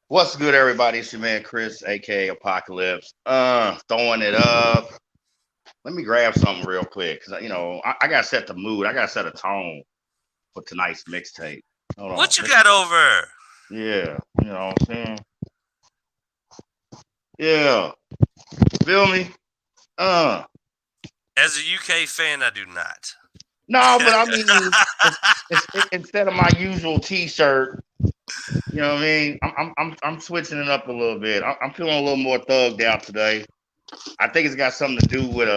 What's good, everybody? It's your man Chris, aka Apocalypse. Throwing it up. Let me grab something real quick because I gotta set the mood. I gotta set a tone for tonight's mixtape. Hold on. What you got over? Yeah, you know what I'm saying? Yeah. Feel me? As a UK fan, I do not. No, but I mean, instead of my usual T-shirt, you know what I mean? I'm switching it up a little bit. I'm feeling a little more thugged out today. I think it's got something to do with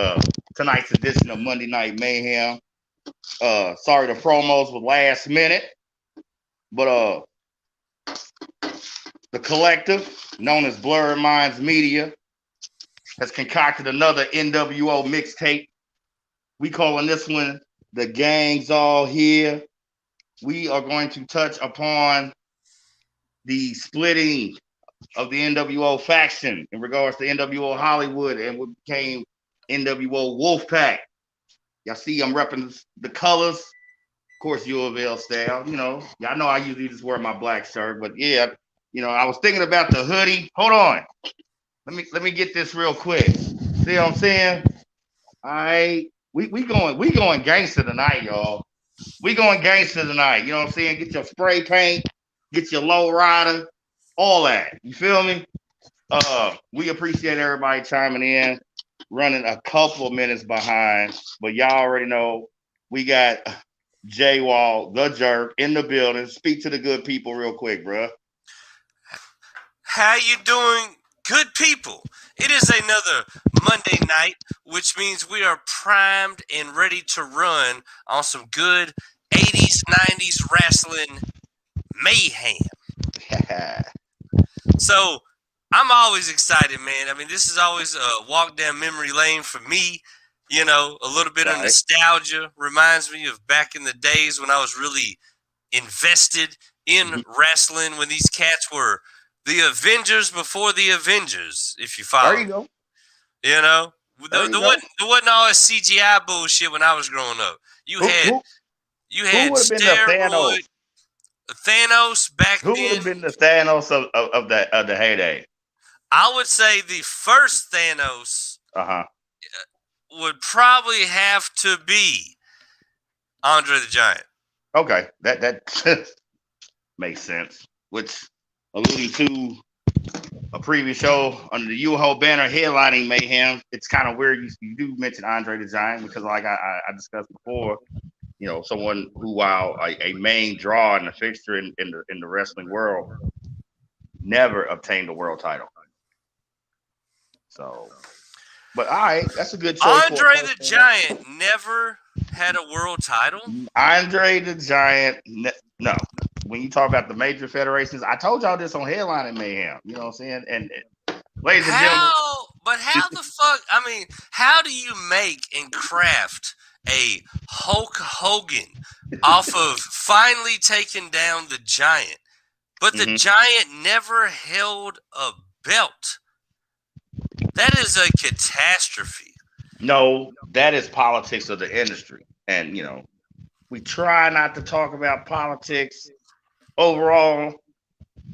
tonight's edition of Monday Night Mayhem. Sorry the promos were last minute, but the collective known as Blurred Minds Media has concocted another NWO mixtape. We calling this one The Gang's All Here. We are going to touch upon the splitting of the NWO faction in regards to NWO Hollywood and what became NWO Wolfpack. Y'all see I'm repping the colors. Of course, U of L style. Y'all know I usually just wear my black shirt, but yeah, I was thinking about the hoodie. Hold on. Let me get this real quick. See what I'm saying? All right. We going gangster tonight, y'all. We going gangster tonight. You know what I'm saying? Get your spray paint, get your low rider, all that. You feel me? We appreciate everybody chiming in, running a couple of minutes behind, but y'all already know we got J Wall, the jerk, in the building. Speak to the good people real quick, bruh. How you doing, good people? It is another Monday night, which means we are primed and ready to run on some good 80s, 90s wrestling mayhem. So I'm always excited, man. I mean, this is always a walk down memory lane for me. A little bit of nostalgia reminds me of back in the days when I was really invested in wrestling, when these cats were the Avengers before the Avengers, if you follow. There you go. There wasn't all that CGI bullshit when I was growing up. You had steroids. Thanos back then. Who would have been the Thanos of the heyday? I would say the first Thanos would probably have to be Andre the Giant. Okay, that makes sense. Which, alluding to a previous show under the U-Ho banner headlining Mayhem, it's kind of weird you do mention Andre the Giant because, like I discussed before, someone who, while a main draw and a fixture in the wrestling world, never obtained a world title. So, but all right, that's a good choice. Andre the Giant never had a world title. Andre the Giant, no. When you talk about the major federations, I told y'all this on Headlining Mayhem. You know what I'm saying? And ladies and gentlemen, but how the fuck? I mean, how do you make and craft a Hulk Hogan off of finally taking down the Giant, but the Giant never held a belt? That is a catastrophe. No, that is politics of the industry. And, we try not to talk about politics overall,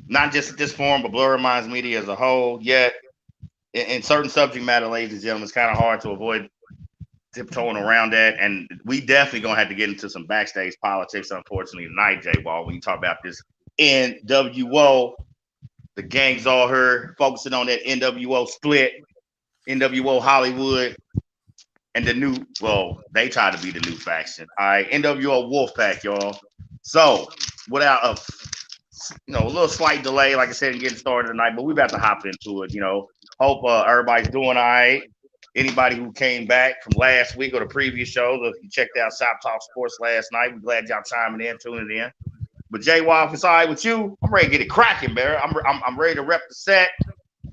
not just at this forum, but Blurred Minds Media as a whole. Yet, in certain subject matter, ladies and gentlemen, it's kind of hard to avoid tiptoeing around that. And we definitely going to have to get into some backstage politics, unfortunately, tonight, J-Ball, when you talk about this NWO. The gang's all here, focusing on that NWO split, NWO Hollywood, and the new, they try to be the new faction. All right, NWO Wolfpack, y'all. So, without a little slight delay, like I said, in getting started tonight, but we about to hop into it. Hope everybody's doing all right. Anybody who came back from last week or the previous show, if you checked out Shop Talk Sports last night, we're glad y'all chiming in, tuning in. But Jay Wall, if it's all right with you, I'm ready to get it cracking, man. I'm ready to rep the set.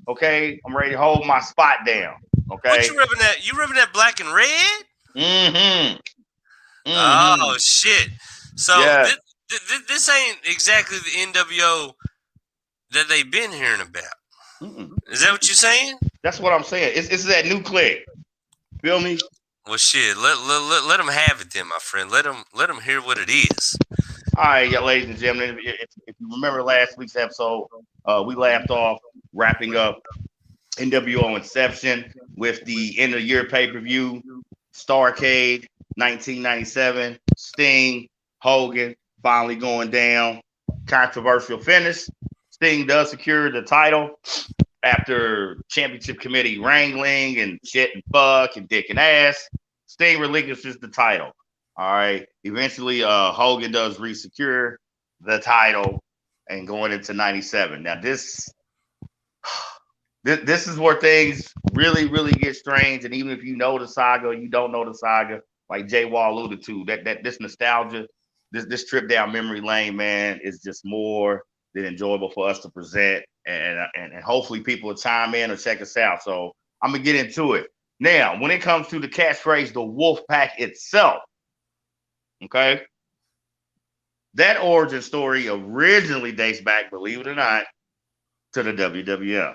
Okay, I'm ready to hold my spot down. Okay. What you ripping that? You ripping that black and red? Mm-hmm. Oh shit! So yeah. This ain't exactly the NWO that they've been hearing about. Is that what you're saying? That's what I'm saying. It's that new clique. Feel me? Well, shit. Let them have it, then, my friend. Let them hear what it is. All right, yeah, ladies and gentlemen, if you remember last week's episode, we left off wrapping up NWO Inception with the end of the year pay per view, Starcade 1997, Sting, Hogan finally going down. Controversial finish. Sting does secure the title after championship committee wrangling and shit and fuck and dick and ass. Sting relinquishes the title. All right. Eventually, Hogan does resecure the title and going into 97. Now, this is where things really, really get strange. And even if you know the saga or you don't know the saga, like Jay Wall alluded to, that this nostalgia, this trip down memory lane, man, is just more than enjoyable for us to present. And hopefully people will chime in or check us out. So I'm gonna get into it. Now, when it comes to the catchphrase, the Wolf Pack itself, okay, that origin story originally dates back, believe it or not, to the WWF.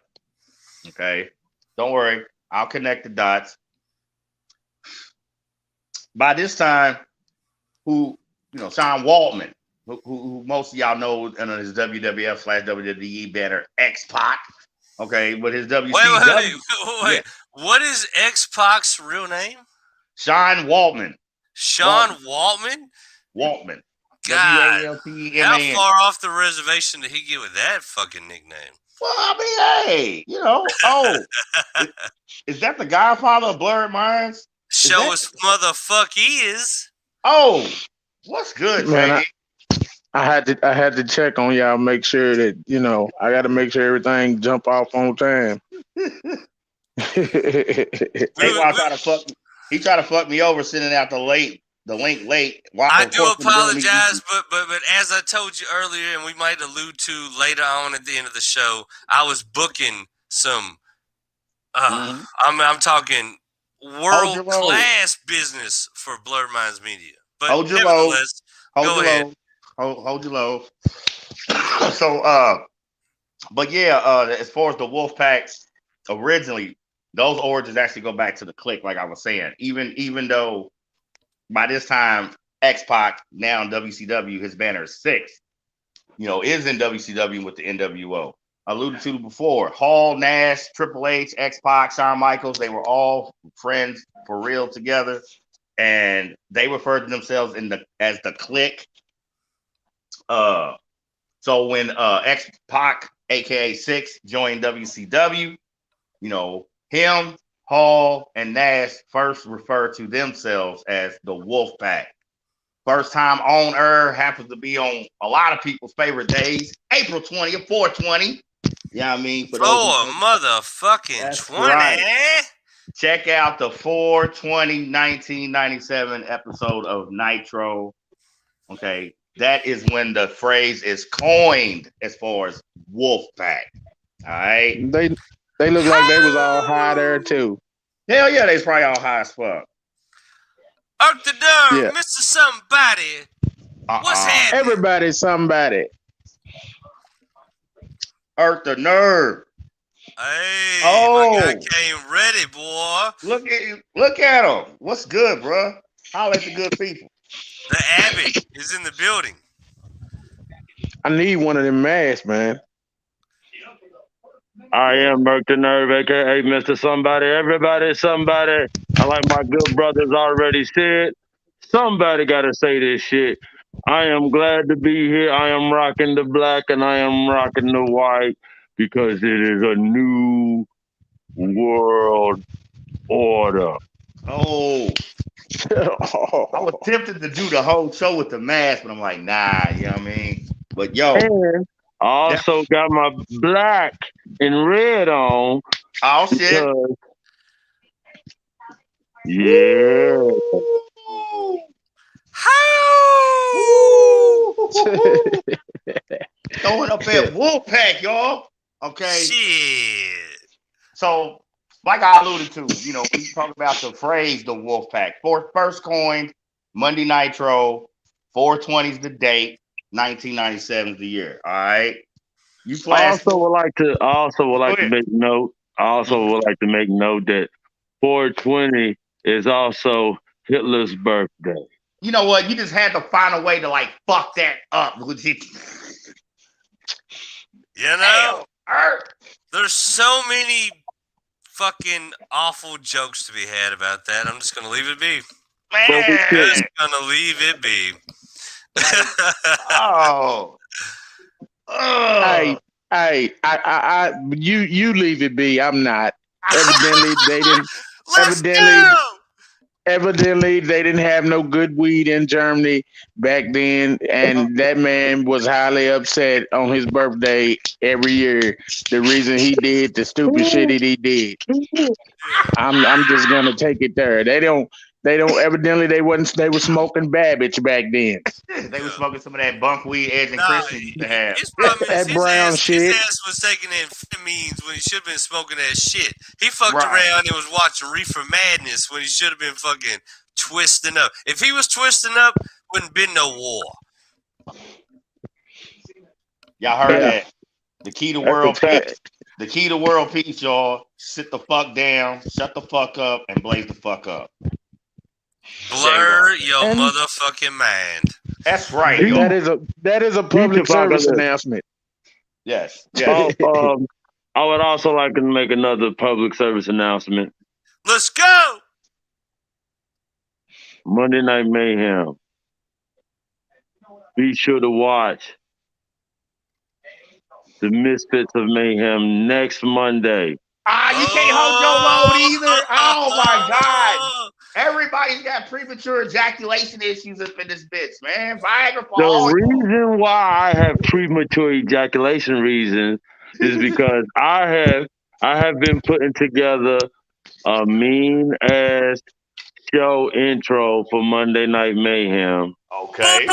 Okay, don't worry, I'll connect the dots. By this time, Sean Waltman, who most of y'all know under his WWF / WWE banner X-Pac, okay, but his WCW. Wait. What is X-Pac's real name? Sean Waltman. Sean Waltman? Waltman. God, W-A-L-T-M-A-N. how far off the reservation did he get with that fucking nickname? Well, I mean, hey, is that the Godfather of Blurred Minds? Show us motherfuck is. Oh, what's good, man? I had to check on y'all, make sure that I got to make sure everything jump off on time. He tried to fuck me over, sending out the link late. I do apologize, but as I told you earlier, and we might allude to later on at the end of the show, I was booking some. I'm talking world class business for Blurred Minds Media. But hold your load. Hold your load. So, but yeah, as far as the Wolfpack, originally those origins actually go back to the Clique, like I was saying. Even though by this time X-Pac, now in WCW, his banner is 6, is in WCW with the NWO. Alluded to before, Hall, Nash, Triple H, X-Pac, Shawn Michaels, they were all friends for real together, and they referred to themselves as the Clique. So when X-Pac, aka 6, joined WCW, him, Hall, and Nash first referred to themselves as the Wolfpack. First time on air happens to be on a lot of people's favorite days, April 20th, 420. You know what I mean? For those motherfucking 20. Right. Check out the 420 1997 episode of Nitro. Okay. That is when the phrase is coined as far as Wolfpack. All right. They look like they was all high there too. Hell yeah, they's probably all high as fuck. Up the nerve, yeah. Mr. Somebody. What's happening? Everybody's somebody. Earth the nerve. Hey, my guy came ready, boy. Look at him. What's good, bro? Holla at the good people. The Abbey is in the building. I need one of them masks, man. I am Merc the Nerve, aka Mr. Somebody. Everybody, somebody. I like my good brothers already said. Somebody gotta say this shit. I am glad to be here. I am rocking the black and I am rocking the white because it is a new world order. Oh. I was tempted to do the whole show with the mask, but I'm like, nah, you know what I mean? But yo. And I also got my black and red on. Oh, shit. Yeah. Throwing up that Wolfpack, y'all. Okay. Shit. So, like I alluded to, we talk about the phrase the Wolfpack. First coined Monday Nitro, 420 is the date, 1997 is the year. All right. I also would like to make note that 420 is also Hitler's birthday. You know what? You just had to find a way to like fuck that up. There's so many fucking awful jokes to be had about that. I'm just gonna leave it be. Man, just gonna leave it be. Hey, you leave it be. I'm not. Evidently, they didn't. Evidently, they didn't have no good weed in Germany back then, and that man was highly upset on his birthday every year. The reason he did the stupid shit that he did. I'm just gonna take it there. They don't. Evidently, they were smoking Babbage back then. They were smoking some of that bunk weed Edge and Christian used to have. His problem is that brown shit. His ass was taking amphetamines when he should have been smoking that shit. He fucked around and was watching Reefer Madness when he should have been fucking twisting up. If he was twisting up, wouldn't been no war. Y'all heard that? The key to world peace. The key to world peace, y'all. Sit the fuck down, shut the fuck up, and blaze the fuck up. Blur your motherfucking mind. That's right. That is a public service announcement. Yes. I would also like to make another public service announcement. Let's go. Monday Night Mayhem. Be sure to watch the Misfits of Mayhem next Monday. You can't hold your load either. Oh my God. Everybody's got premature ejaculation issues up in this bitch, man. Viagra for all. The reason why I have premature ejaculation reasons is because I have been putting together a mean ass show intro for Monday Night Mayhem. Okay.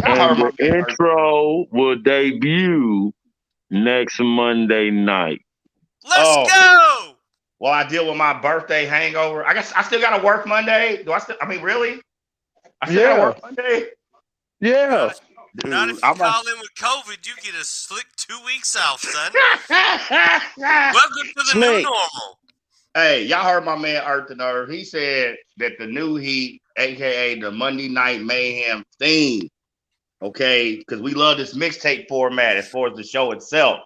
And the intro will debut next Monday night. Let's go. Well, I deal with my birthday hangover. I guess I still gotta work Monday. Really? I still gotta work Monday? Yeah. Dude, not if you call in with COVID, you get a slick 2 weeks off, son. Welcome to the new normal. Hey, y'all heard my man Earth and Earth. He said that the new heat, aka the Monday Night Mayhem theme, okay, because we love this mixtape format as far as the show itself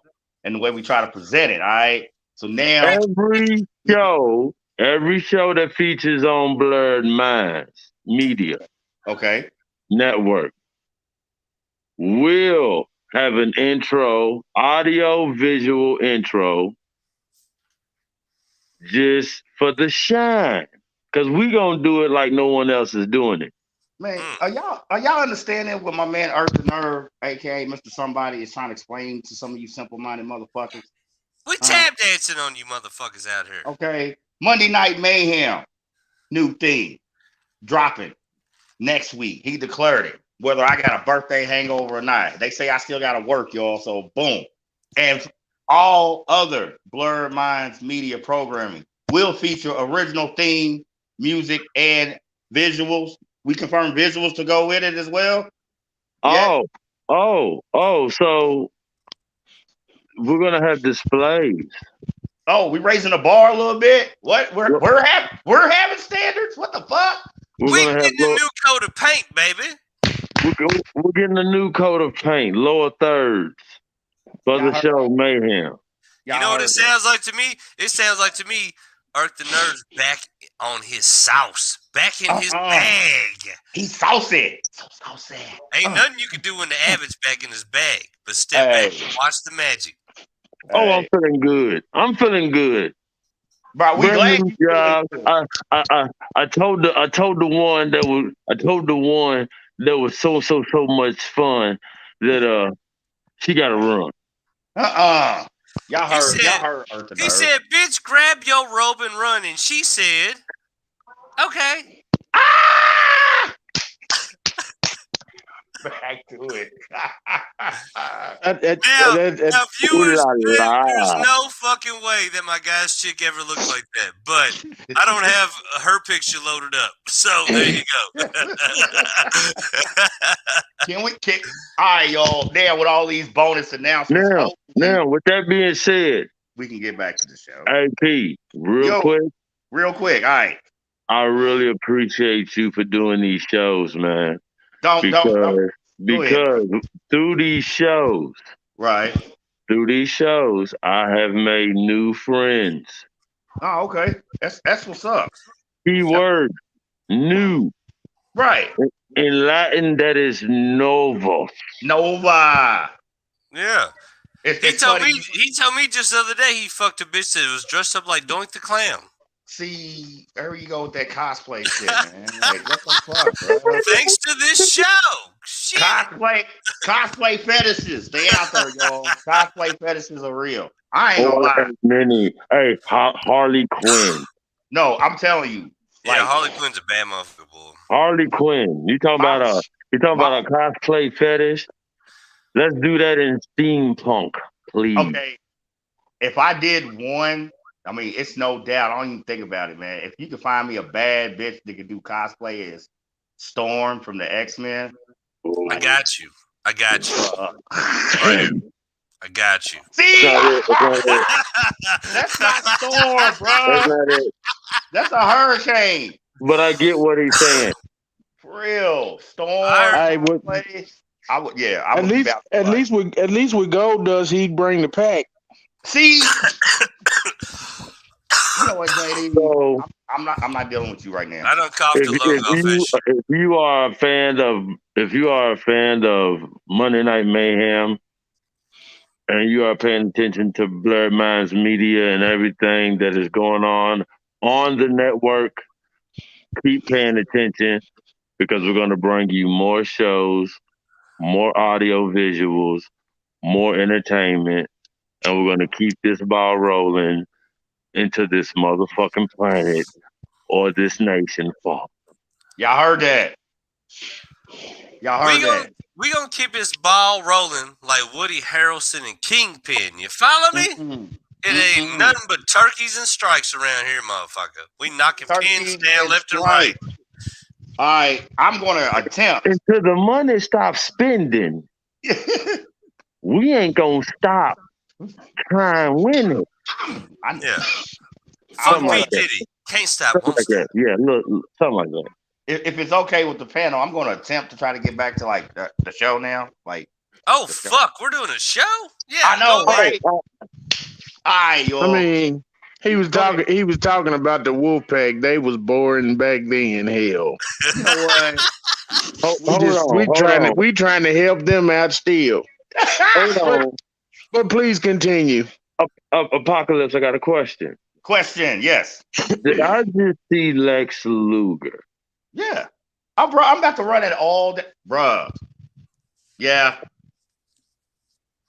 and the way we try to present it. All right. So now every show that features on Blurred Minds Media Network will have an intro, audio visual intro, just for the shine. Cause we gonna do it like no one else is doing it. Man, are y'all understanding what my man Earth the Nerve, aka Mr. Somebody, is trying to explain to some of you simple-minded motherfuckers? We tap dancing on you motherfuckers out here. Okay. Monday Night Mayhem, new theme, dropping next week. He declared it, whether I got a birthday hangover or not. They say I still got to work, y'all, so boom. And all other Blurred Minds media programming will feature original theme, music, and visuals. We confirm visuals to go with it as well. So we're gonna have displays. Oh, we raising the bar a little bit. What? We're having standards. What the fuck? We getting a new coat of paint, baby. We're getting a new coat of paint, lower thirds for the show Mayhem. You know what it sounds like to me? It sounds like to me, Earth the Nerve's back on his sauce, back in his bag. He's saucy. So saucy. Ain't nothing you can do when the Abbott's back in his bag, but step back and watch the magic. Oh, I'm feeling good. Bro, we glad you I told the one that was so much fun that she got to run. Y'all heard Earth and He said, "Bitch, grab your robe and run," and she said, "Okay." Back to it. Now, viewers, there's no fucking way that my guy's chick ever looked like that. But I don't have her picture loaded up. So there you go. All right, y'all. Now with all these bonus announcements. Now, with that being said, we can get back to the show. Hey, P, real quick. All right. I really appreciate you for doing these shows, man. Don't. Because through these shows, right? Through these shows, I have made new friends. Oh, okay. That's what's up. Keyword new. Right. In Latin, that is nova. Nova. Yeah. He told me just the other day he fucked a bitch that was dressed up like Doink the Clown. See, there you go with that cosplay shit, man. Like, what the fuck, bro? Thanks to this show. Shit. Cosplay fetishes. They out there, y'all. Cosplay fetishes are real. I ain't gonna lie. Many. Hey, Harley Quinn. No, I'm telling you. Like, yeah, Harley Quinn's a bad motherfucker, boy. Harley Quinn. You talking about a cosplay fetish? Let's do that in steampunk, please. Okay. If I did one, I mean, it's no doubt. I don't even think about it, man. If you could find me a bad bitch that could do cosplay as Storm from the X-Men. I got you. I got you. See? That's not Storm, bro. That's a hurricane. But I get what he's saying. For real. Storm. I would. At least with Gold Dust, he'd bring the pack. See, you know what, JD? So, I'm not dealing with you right now. I don't cough the logo fish. If you are a fan of Monday Night Mayhem, and you are paying attention to Blurred Minds Media and everything that is going on the network, keep paying attention because we're going to bring you more shows, more audio visuals, more entertainment. And we're going to keep this ball rolling into this motherfucking planet or this nation fall. Y'all heard that. We're going to keep this ball rolling like Woody Harrelson and Kingpin. You follow me? Mm-hmm. It ain't nothing but turkeys and strikes around here, motherfucker. We knocking pins down left and right. All right, I'm going to attempt. Until the money stops spending, we ain't going to stop. Try and win it. Yeah. Fuck me, Diddy. Can't stop. Something like that. Yeah, look, something like that. If it's okay with the panel, I'm going to attempt to try to get back to like the show now. Like, fuck, we're doing a show? Yeah, I know, right? I mean, he was talking about the Wolfpack. They was boring back then. Hell, you know what? We trying to help them out still. Hold on. But please continue. Apocalypse, I got a question. Yes. Did I just see Lex Luger? Yeah. I'm about to run it all day. Bruh. Yeah.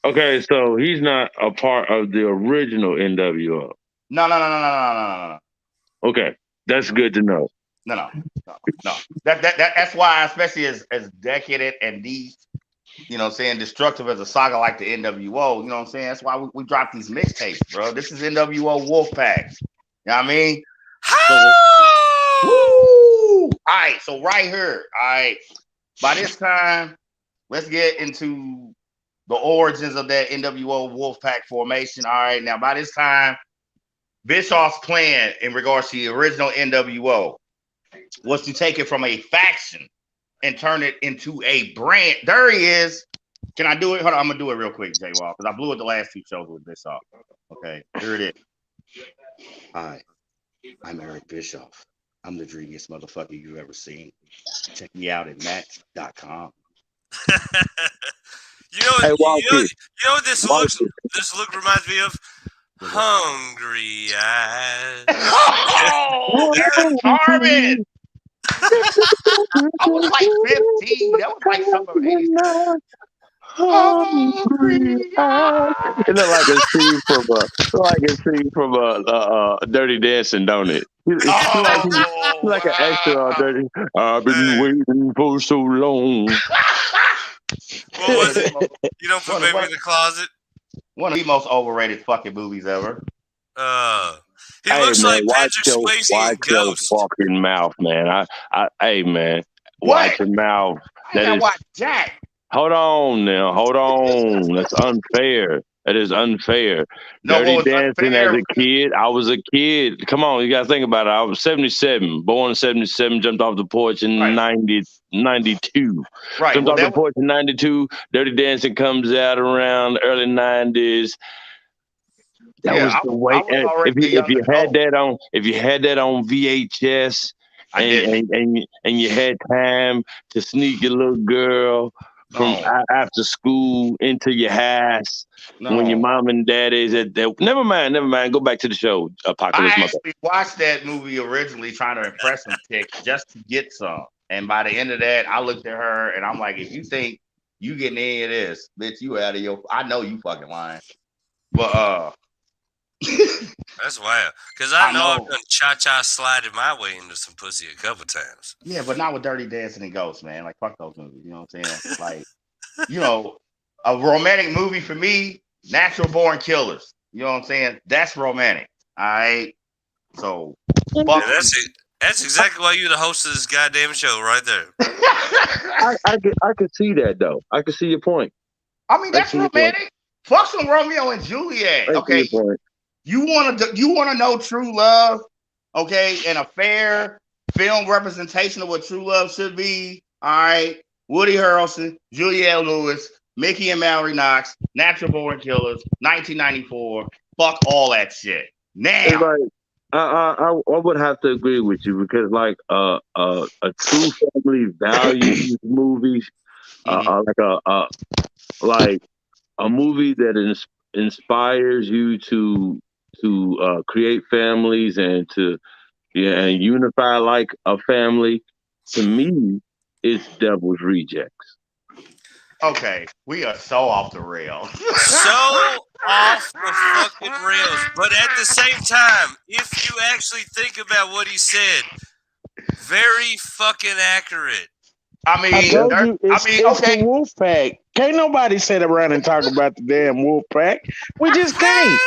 Okay, so he's not a part of the original NWO. No. Okay, that's good to know. No. That's why, especially as decadent and these, you know what I'm saying, destructive as a saga like the NWO, you know what I'm saying? That's why we drop these mixtapes, bro. This is NWO Wolfpack. You know what I mean? Woo! All right, so right here, all right, by this time, let's get into the origins of that NWO Wolfpack formation. All right, now by this time, Bischoff's plan in regards to the original NWO was to take it from a faction and turn it into a brand. There he is. Can I do it? Hold on, I'm gonna do it real quick, J-Wall, because I blew it the last 2 shows with Bischoff. Okay, here it is. Hi, I'm Eric Bischoff. I'm the dreamiest motherfucker you've ever seen. Check me out at match.com. You know what this look reminds me of? Hungry eyes. Oh, Eric Carmen. I was like 15. That was like something of 80s. It looked like a scene from a Dirty Dancing, don't it? It's like an extra on Dirty. I've been waiting for so long. What was it? You don't put Baby in the Closet? One of the most overrated fucking movies ever. He looks like Patrick Swayze in Ghost. Fucking mouth, man. Hey, man. Watch your mouth. I watch Jack. Hold on now. Hold on. That's unfair. That is unfair. No, Dirty what was Dancing unfair? as a kid, I was a kid. Come on, you got to think about it. I was 77, born in 77, jumped off the porch in Right. 92. Right. Jumped Well, off the porch in 92. Dirty Dancing comes out around early 90s. That was the way. I was already a If young you had that on VHS, I did. and you had time to sneak your little girl from after school into your house when your mom and daddy's at that. Never mind. Go back to the show. Apocalypse. I actually watched that movie originally trying to impress some chick just to get some. And by the end of that, I looked at her and I'm like, if you think you getting any of this, bitch, you out of your. I know you fucking lying. But that's wild. Because I know I've done cha-cha slided my way into some pussy a couple times. Yeah, but not with Dirty Dancing and Ghosts, man. Like, fuck those movies. You know what I'm saying? Like, you know, a romantic movie for me, Natural Born Killers. You know what I'm saying? That's romantic. All right. So, fuck. That's exactly why you're the host of this goddamn show right there. I could see that, though. I could see your point. I mean, that's romantic. Fuck some Romeo and Juliet. Okay. You want to know true love, okay, and a fair film representation of what true love should be. All right, Woody Harrelson, Juliette Lewis, Mickey and Mallory Knox, Natural Born Killers, 1994. Fuck all that shit. Now, I would have to agree with you because like a true family values movie, like a movie that inspires you to create families and to and unify like a family. To me, it's Devil's Rejects. Okay, we are so off the rails. So off the fucking rails. But at the same time, if you actually think about what he said, very fucking accurate. I mean, it's the wolf pack. Can't nobody sit around and talk about the damn wolf pack. We just can't.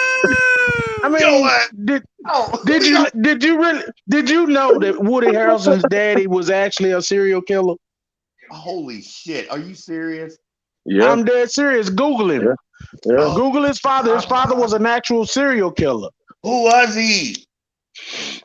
I mean, did you know that Woody Harrelson's daddy was actually a serial killer? Holy shit! Are you serious? Yeah, I'm dead serious. Google him. Yeah. Google his father. His father was an actual serial killer. Who was he?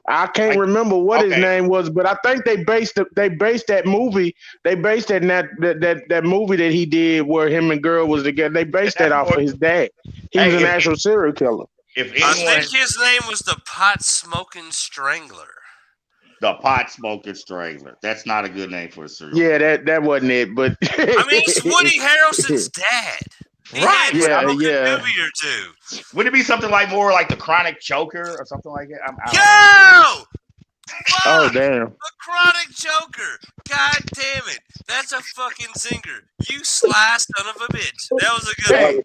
I can't remember what his name was, but I think they based that movie. They based it in that movie that he did where him and girl was together. They based that off of his dad. He was an actual serial killer. I think his name was the Pot Smoking Strangler. The Pot Smoking Strangler. That's not a good name for a serial killer. Yeah, that wasn't it. But I mean, it's Woody Harrelson's dad. Right. Yeah. Movie or two. Would it be something like more like the Chronic Choker or something like that? Yo! Fuck! Oh damn! The Chronic Choker. God damn it! That's a fucking singer. You sly son of a bitch. That was a good one.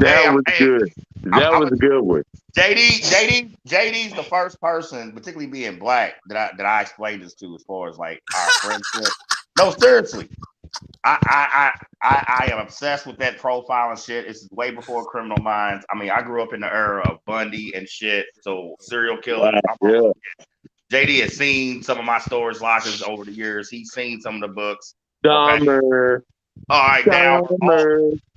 That was good. That was a good one. JD's the first person, particularly being black, that I explained this to as far as like our friendship. No, seriously. I am obsessed with that profiling shit. It's way before Criminal Minds. I mean, I grew up in the era of Bundy and shit. So serial killer. Yeah. JD has seen some of my storage lockers over the years. He's seen some of the books. Dahmer. All right, now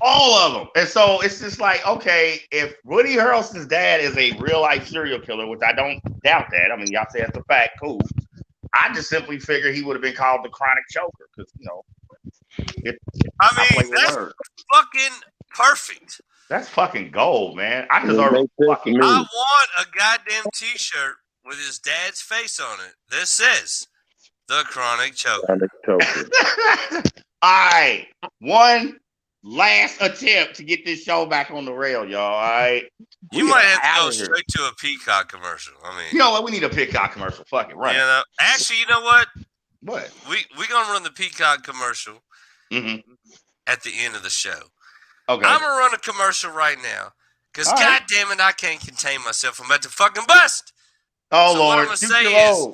all of them. And so it's just like, okay, if Woody Harrelson's dad is a real life serial killer, which I don't doubt that. I mean, y'all say that's a fact, cool. I just simply figure he would have been called the Chronic Choker because that's fucking perfect. That's fucking gold, man. I want a goddamn t-shirt with his dad's face on it that says the Chronic Choker. All right, one last attempt to get this show back on the rail, y'all. All right, you might have to go straight to a Peacock commercial. I mean, you know what? We need a Peacock commercial. Fuck it, right? Yeah. Actually, you know what? What? We gonna run the Peacock commercial at the end of the show. Okay. I'm gonna run a commercial right now because God damn it, I can't contain myself. I'm about to fucking bust. Oh so Lord! What I'm gonna say is,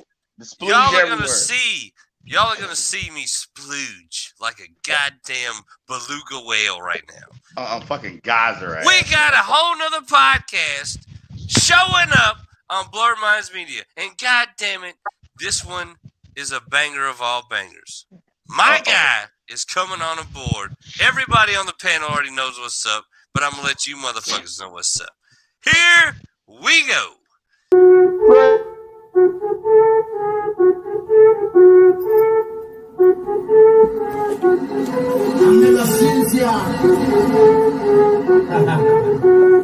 y'all are gonna see me splooge like a goddamn beluga whale right now. I'm fucking geyser. We got a whole nother podcast showing up on Blurred Minds Media, and God damn it, this one is a banger of all bangers. My guy is coming on aboard. Everybody on the panel already knows what's up. but I'm gonna let you motherfuckers know what's up. Here we go.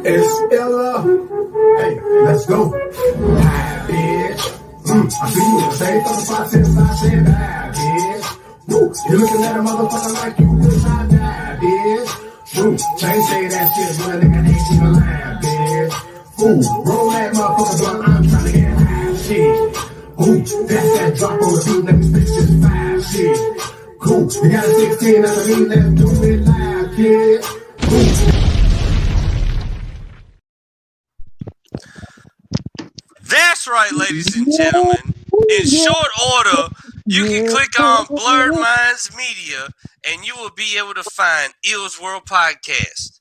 It's Ella. Hey, let's go. Bad bitch. I see you in the same fucking spot since I said bad bitch. Woo, you looking at a motherfucker like you wish I died, bitch. Woo, can't say that shit, but a nigga ain't even lying, bitch. Ooh, roll that motherfucker blunt, I'm trying to get high, shit. Ooh, that's that drop on the beat, let me spit this fire, shit. Cool, you got a 16 underneath, let's do it live, kid. Ooh. That's right, ladies and gentlemen. In short order, you can click on Blurred Minds Media and you will be able to find Ill's World Podcast.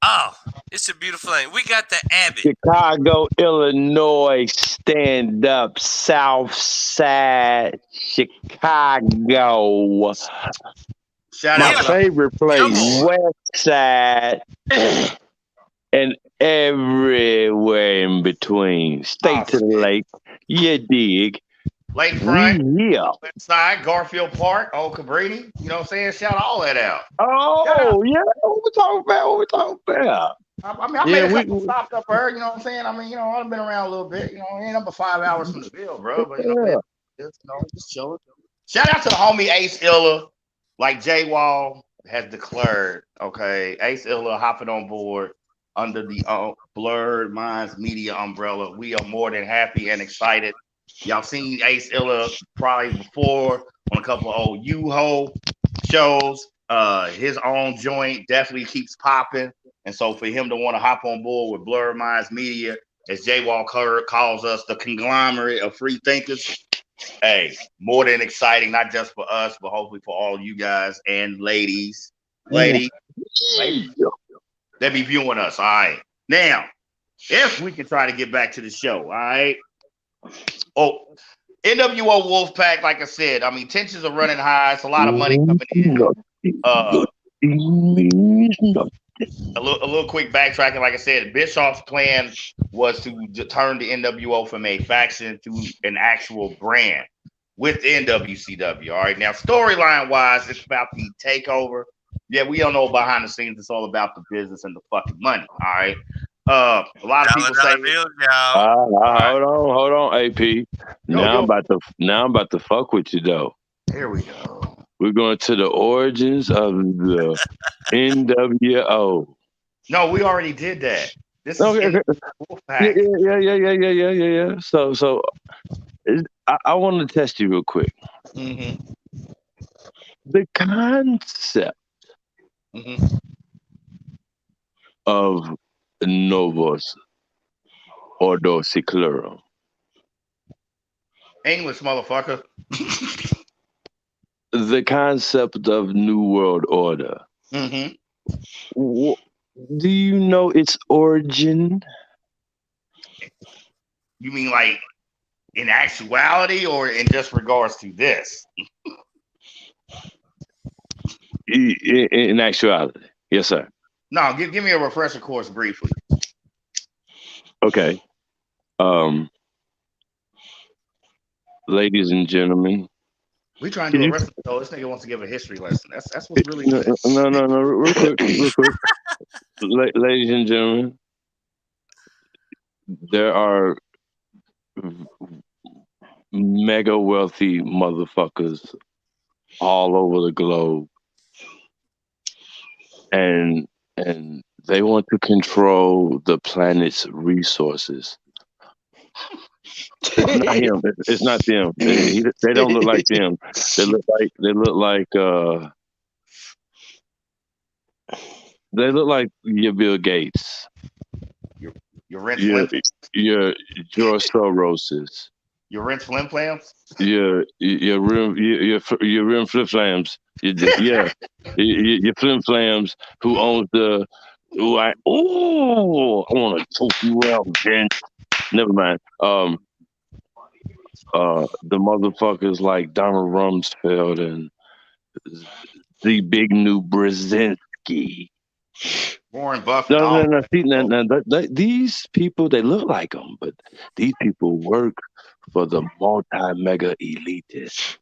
Oh, it's a beautiful thing. We got the Abbott. Chicago, Illinois, stand up, South Side, Chicago. Shout My out to favorite place. West Side, and everywhere in between. Stay to the lake. You dig. Lakefront, Yeah. Westside, Garfield Park, Old Cabrini. You know what I'm saying? Shout all that out. Oh, yeah. What we talking about? I mean, I made a couple stops up there. You know what I'm saying? I mean, I've been around a little bit. Ain't up to 5 hours from the bill, bro. But just chilling. Shout out to the homie Ace Illa, like J Wall has declared. Okay, Ace Illa hopping on board under the Blurred Minds Media umbrella. We are more than happy and excited. Y'all seen Ace Illa probably before on a couple of old U-Ho shows. His own joint definitely keeps popping. And so for him to want to hop on board with Blurred Minds Media, as J Wall calls us, the conglomerate of free thinkers, hey, more than exciting, not just for us, but hopefully for all you guys and ladies. Ladies, they be viewing us. All right. Now, if we can try to get back to the show, all right. Oh, NWO Wolfpack, like I said, I mean, tensions are running high. It's a lot of money coming in. A little quick backtracking. Like I said, Bischoff's plan was to turn the NWO from a faction to an actual brand within WCW. All right. Now, storyline wise, it's about the takeover. Yeah, we don't know behind the scenes. It's all about the business and the fucking money. All right. A lot of people say, hold on, AP. Now I'm about to fuck with you though. Here we go. We're going to the origins of the NWO. No, we already did that. This is Wolfpack. Yeah. So I want to test you real quick. Mm-hmm. The concept of Novus Ordo Seclorum. English, motherfucker. The concept of New World Order. Mm-hmm. Do you know its origin? You mean like in actuality or in just regards to this? In actuality. Yes, sir. No, give me a refresher course briefly. Okay. Ladies and gentlemen. We trying to do a wrestling show. This nigga wants to give a history lesson. That's what's really good. No. Real quick. Ladies and gentlemen, there are mega wealthy motherfuckers all over the globe, and they want to control the planet's resources. It's not him. It's not them. They don't look like them. They look like your Bill Gates. Your Rent your George Soroses. Your Rent Flim Flams? Your Rim Flip Flams. Your Flim Flams who owns I want to choke you out, Ben. Never mind. The motherfuckers like Donald Rumsfeld and the big new Brzezinski. Warren Buffett. No. See, these people, they look like them, but these people work for the multi-mega elitists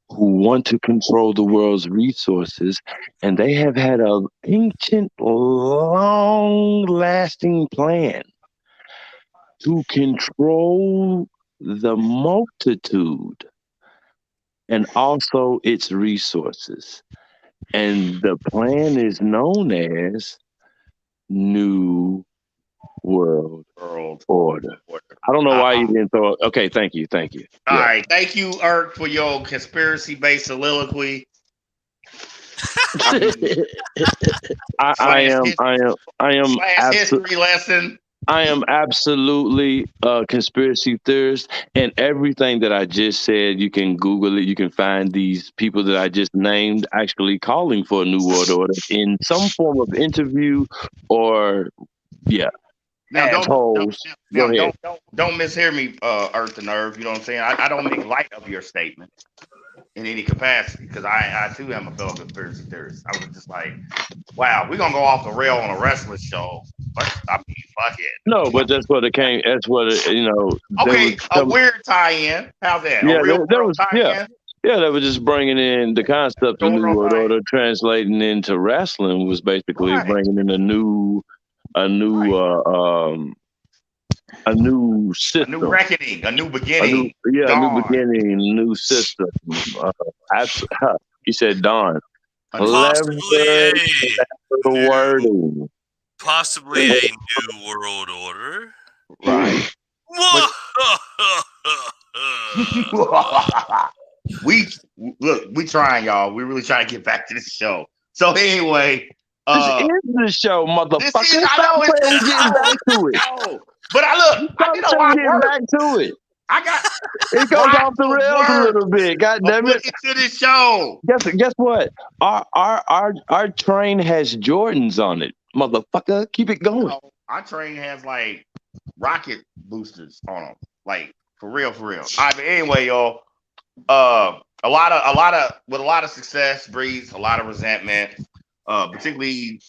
who want to control the world's resources, and they have had an ancient, long-lasting plan to control the multitude and also its resources. And the plan is known as New World Order. I don't know why you didn't throw it. Okay, thank you. All right. Thank you, Irk, for your conspiracy-based soliloquy. I am history lesson. I am absolutely a conspiracy theorist, and everything that I just said, you can Google it. You can find these people that I just named actually calling for a new world order in some form of interview or, Now, don't mishear me, Earth and Nerve. You know what I'm saying? I don't make light of your statement in any capacity because I too am a fellow conspiracy theorist. I was just like, wow, we're gonna go off the rail on a wrestling show. But I mean, fuck it. No, but that's what it came. That's what it. Okay, a weird tie-in. How's that? Yeah, a real tie-in? Yeah, they were just bringing in the concept of New World Order, translating into wrestling was basically bringing in a new system, a new reckoning, a new beginning. A new beginning, new system. He said, "Dawn." Possibly a new world order. Right. we trying, y'all. We really trying to get back to this show. So anyway, this is the show, motherfucker. I know it's getting back to it. No, but I did a lot of work. Back to it. It goes off the rails a little bit. God damn it! Into this show. Guess what? Our train has Jordans on it, motherfucker. Keep it going. No, our train has like rocket boosters on them, like for real. All right, but anyway, y'all. A lot of success breeds a lot of resentment. Particularly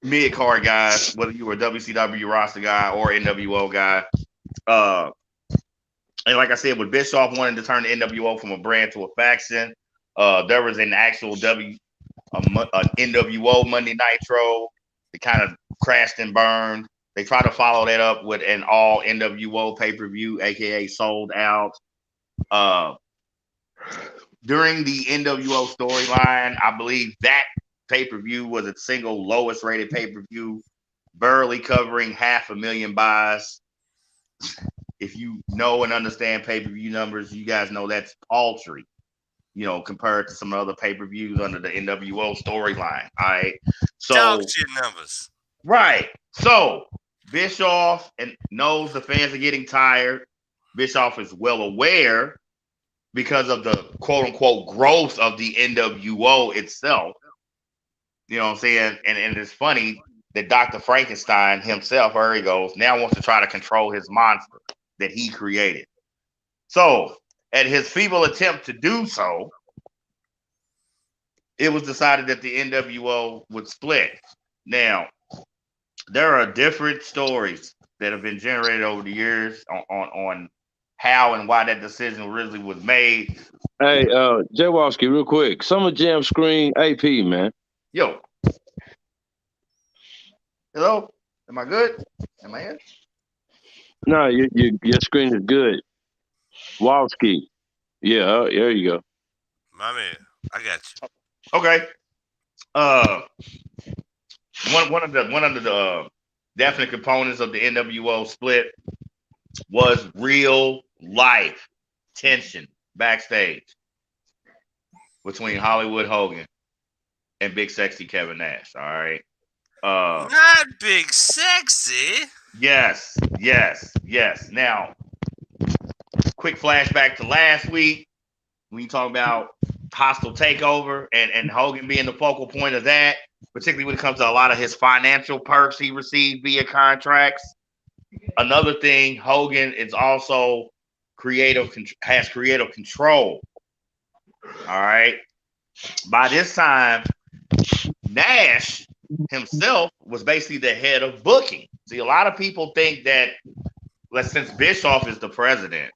mid card guys, whether you were a WCW roster guy or NWO guy. And like I said, when Bischoff wanted to turn the NWO from a brand to a faction, there was an actual NWO Monday Nitro. It kind of crashed and burned. They tried to follow that up with an all NWO pay-per-view, aka Sold Out. During the NWO storyline, I believe that pay-per-view was its single lowest rated pay-per-view, barely covering 500,000 buys. If you know and understand pay-per-view numbers, you guys know that's paltry, compared to some other pay-per-views under the NWO storyline. All right. So dog shit numbers. Right. So Bischoff knows the fans are getting tired. Bischoff is well aware because of the quote unquote growth of the NWO itself. You know what I'm saying? And it's funny that Dr. Frankenstein himself, there he goes, now wants to try to control his monster that he created. So, at his feeble attempt to do so, it was decided that the NWO would split. Now, there are different stories that have been generated over the years on how and why that decision originally was made. Hey, Jaworski, real quick. Summer Jam Screen AP, man. Yo. Hello? Am I good? Am I in? No, your screen is good. Wowski. Yeah, there you go. My man, I got you. Okay. One of the definite components of the NWO split was real life tension backstage between Hollywood Hogan and Big Sexy Kevin Nash. All right. Not Big Sexy. Yes. Now, quick flashback to last week when you talk about hostile takeover and Hogan being the focal point of that, particularly when it comes to a lot of his financial perks he received via contracts. Another thing, Hogan is also has creative control. All right. By this time, Nash himself was basically the head of booking. See, a lot of people think that, since Bischoff is the president,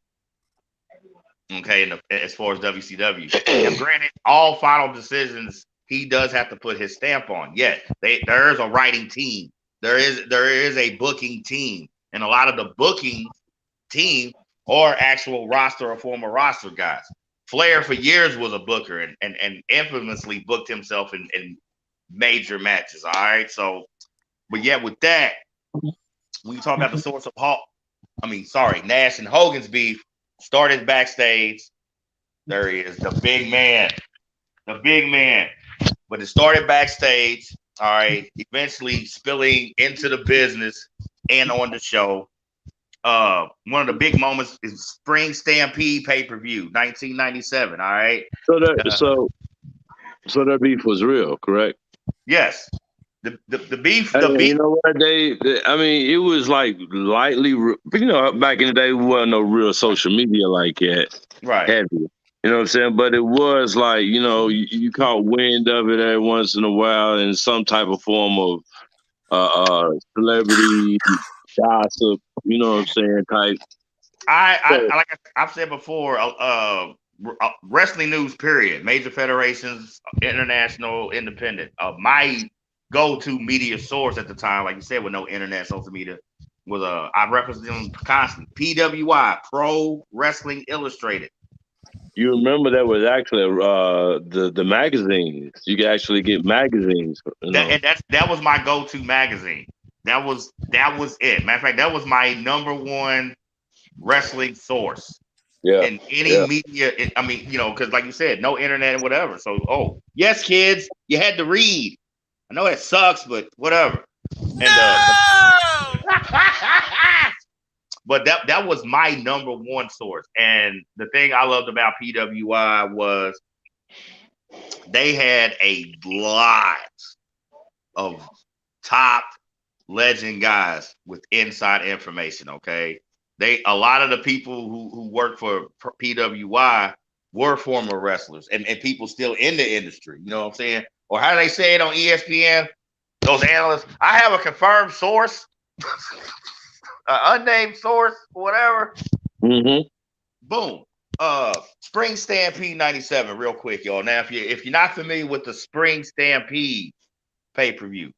okay, as far as WCW, and granted, all final decisions he does have to put his stamp on. Yet there is a writing team. There is a booking team, and a lot of the booking team are actual roster or former roster guys. Flair for years was a booker and infamously booked himself in major matches. All right, so but yeah, with that, when you talk about the source of Nash and Hogan's beef started backstage. There he is, the big man. But it started backstage. All right, eventually spilling into the business and on the show. One of the big moments is Spring Stampede pay-per-view, 1997. All right. So that beef was real, correct? Yes. The beef. You know what? It was like lightly. Back in the day, there wasn't no real social media like that. Right. Heavy. You know what I'm saying? But it was like, you caught wind of it every once in a while in some type of form of celebrity gossip. You know what I'm saying? Type. Like I've said before, wrestling news. Period. Major federations, international, independent. My go-to media source at the time, like you said, with no internet, social media, was I referenced them constantly. PWI, Pro Wrestling Illustrated. You remember that was actually the magazines. You could actually get magazines. And that was my go-to magazine. That was it. Matter of fact, that was my number one wrestling source. Yeah. In any media, because like you said, no internet and whatever. So, yes, kids, you had to read. I know it sucks, but whatever. But that was my number one source. And the thing I loved about PWI was they had a lot of top legend guys with inside information. Okay, a lot of the people who worked for PWI were former wrestlers and people still in the industry. You know what I'm saying? Or how do they say it on ESPN? Those analysts. I have a confirmed source. Unnamed source, whatever. Mm-hmm. Boom. Spring Stampede 97, real quick, y'all. Now, if you're not familiar with the Spring Stampede pay-per-view,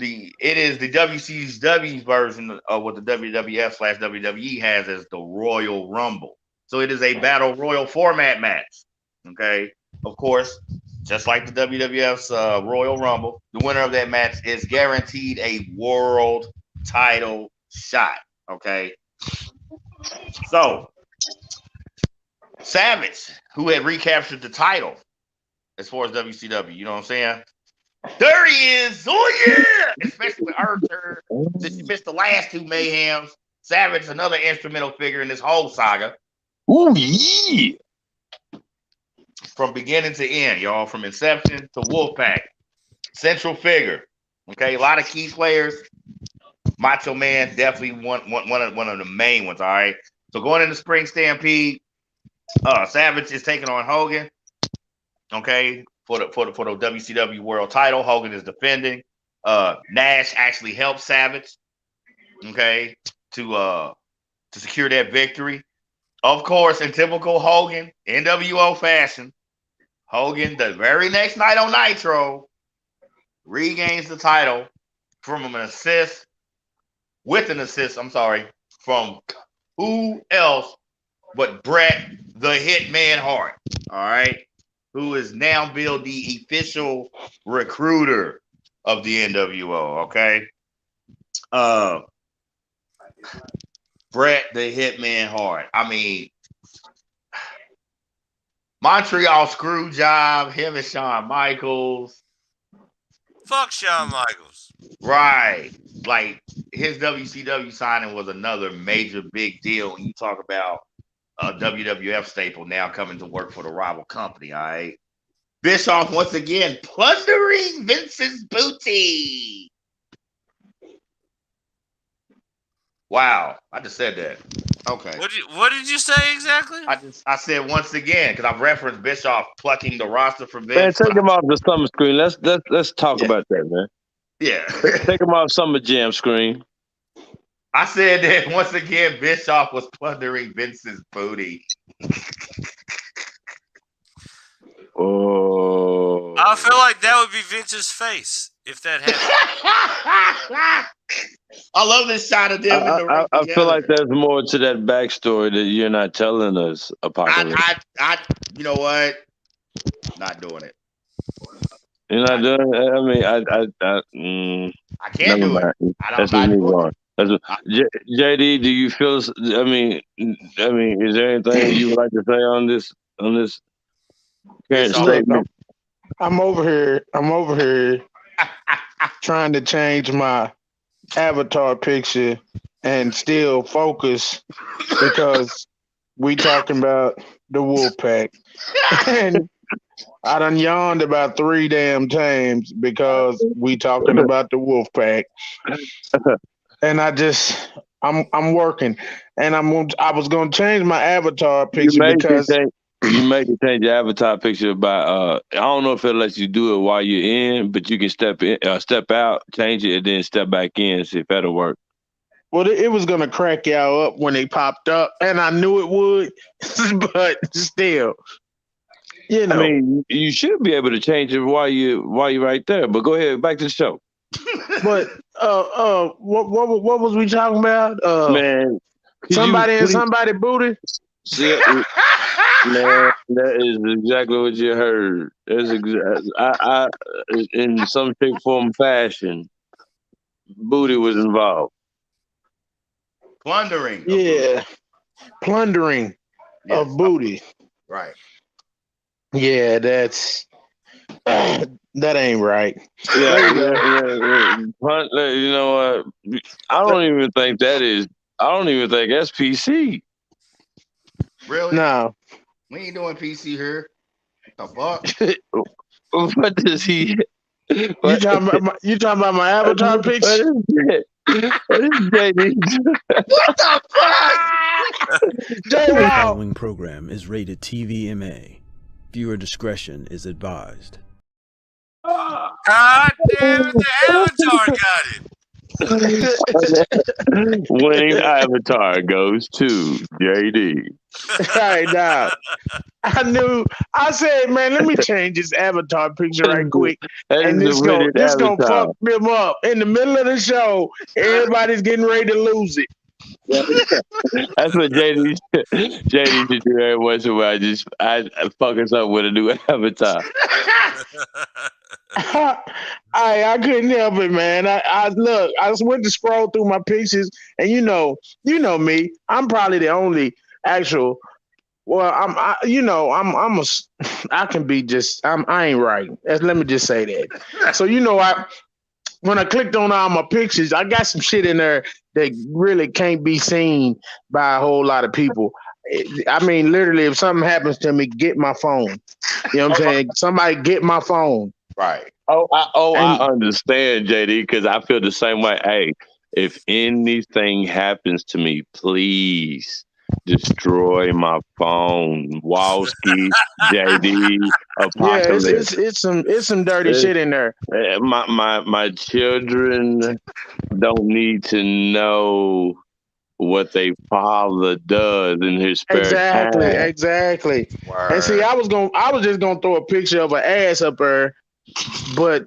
it is the WCW version of what the WWF/WWE has as the Royal Rumble. So it is a battle royal format match. Okay. Of course, just like the WWF's Royal Rumble, the winner of that match is guaranteed a world title shot. Okay. So Savage, who had recaptured the title as far as WCW, you know what I'm saying? There he is. Oh yeah. Especially with Arthur. Since you missed the last two Mayhems. Savage, another instrumental figure in this whole saga. Oh yeah. From beginning to end, y'all, from inception to Wolfpack. Central figure. Okay, a lot of key players. Macho Man definitely one of the main ones. All right. So going into Spring Stampede, Savage is taking on Hogan. Okay, for the WCW World Title, Hogan is defending. Nash actually helped Savage. Okay, to secure that victory. Of course, in typical Hogan NWO fashion, Hogan the very next night on Nitro regains the title from an assist. With an assist, from who else but Bret the Hitman Hart, all right, who is now billed the official recruiter of the NWO, okay? Bret the Hitman Hart. I mean, Montreal Screwjob, him and Shawn Michaels. Fuck Shawn Michaels. Right. Like, his WCW signing was another major big deal when you talk about a WWF staple now coming to work for the rival company, all right? Bischoff once again plundering Vince's booty. Wow, I just said that. Okay. What did you say exactly? I said once again because I've referenced Bischoff plucking the roster for Vince. Man, take him off the summer screen. Let's talk about that, man. Yeah. Take him off Summer Jam screen. I said that once again, Bischoff was plundering Vince's booty. Oh. I feel like that would be Vince's face if that happened. I love this shot of them in the ring I together. feel like there's more to that backstory that you're not telling us, Apocalypse. You know what? Not doing it. You're not doing it? I mean, I can't do it. Let's move on. JD, do you feel? I mean, is there anything you would like to say on this current statement? I'm over here trying to change my avatar picture and still focus because we talking about the Wolfpack. And I done yawned about 3 damn times because we talking about the Wolfpack. And I'm working, and I was gonna change my avatar picture because you make it change your avatar picture by I don't know if it lets you do it while you're in, but you can step out, change it, and then step back in, see if that'll work. Well, it was gonna crack y'all up when they popped up, and I knew it would, but still, you know. I mean, you should be able to change it while you're right there. But go ahead, back to the show. But what was we talking about? Man, somebody booty. Man, that is exactly what you heard. That's I in some shape, form, fashion, booty was involved. Plundering. Yeah, plundering of booty. Right. Yeah, that's that ain't right. Yeah. You know what? I don't even think that's PC. Really? No. We ain't doing PC here. What the fuck? What does he? You talking about my avatar picture? What is JD? What the fuck? The following program is rated TVMA. Viewer discretion is advised. God damn it, the Avatar got it. Winning avatar goes to JD. Right now, I said, man, let me change this avatar picture right quick. And this gonna fuck them up. In the middle of the show, everybody's getting ready to lose it. That's what JD should do every once in a while. I fuck us up with a new avatar. I couldn't help it, man. I just went to scroll through my pictures, and you know me. I'm probably the only actual. Well, I ain't right. Let me just say that. So when I clicked on all my pictures, I got some shit in there that really can't be seen by a whole lot of people. I mean, literally, if something happens to me, get my phone. You know what I'm saying? Somebody get my phone. Right. I understand, JD, because I feel the same way. Hey, if anything happens to me, please destroy my phone. Wowski, JD, Apocalypse. Yeah, it's some dirty shit in there. My children don't need to know what their father does in his spare time. Exactly. Word. And see, I was just gonna throw a picture of an ass up there, but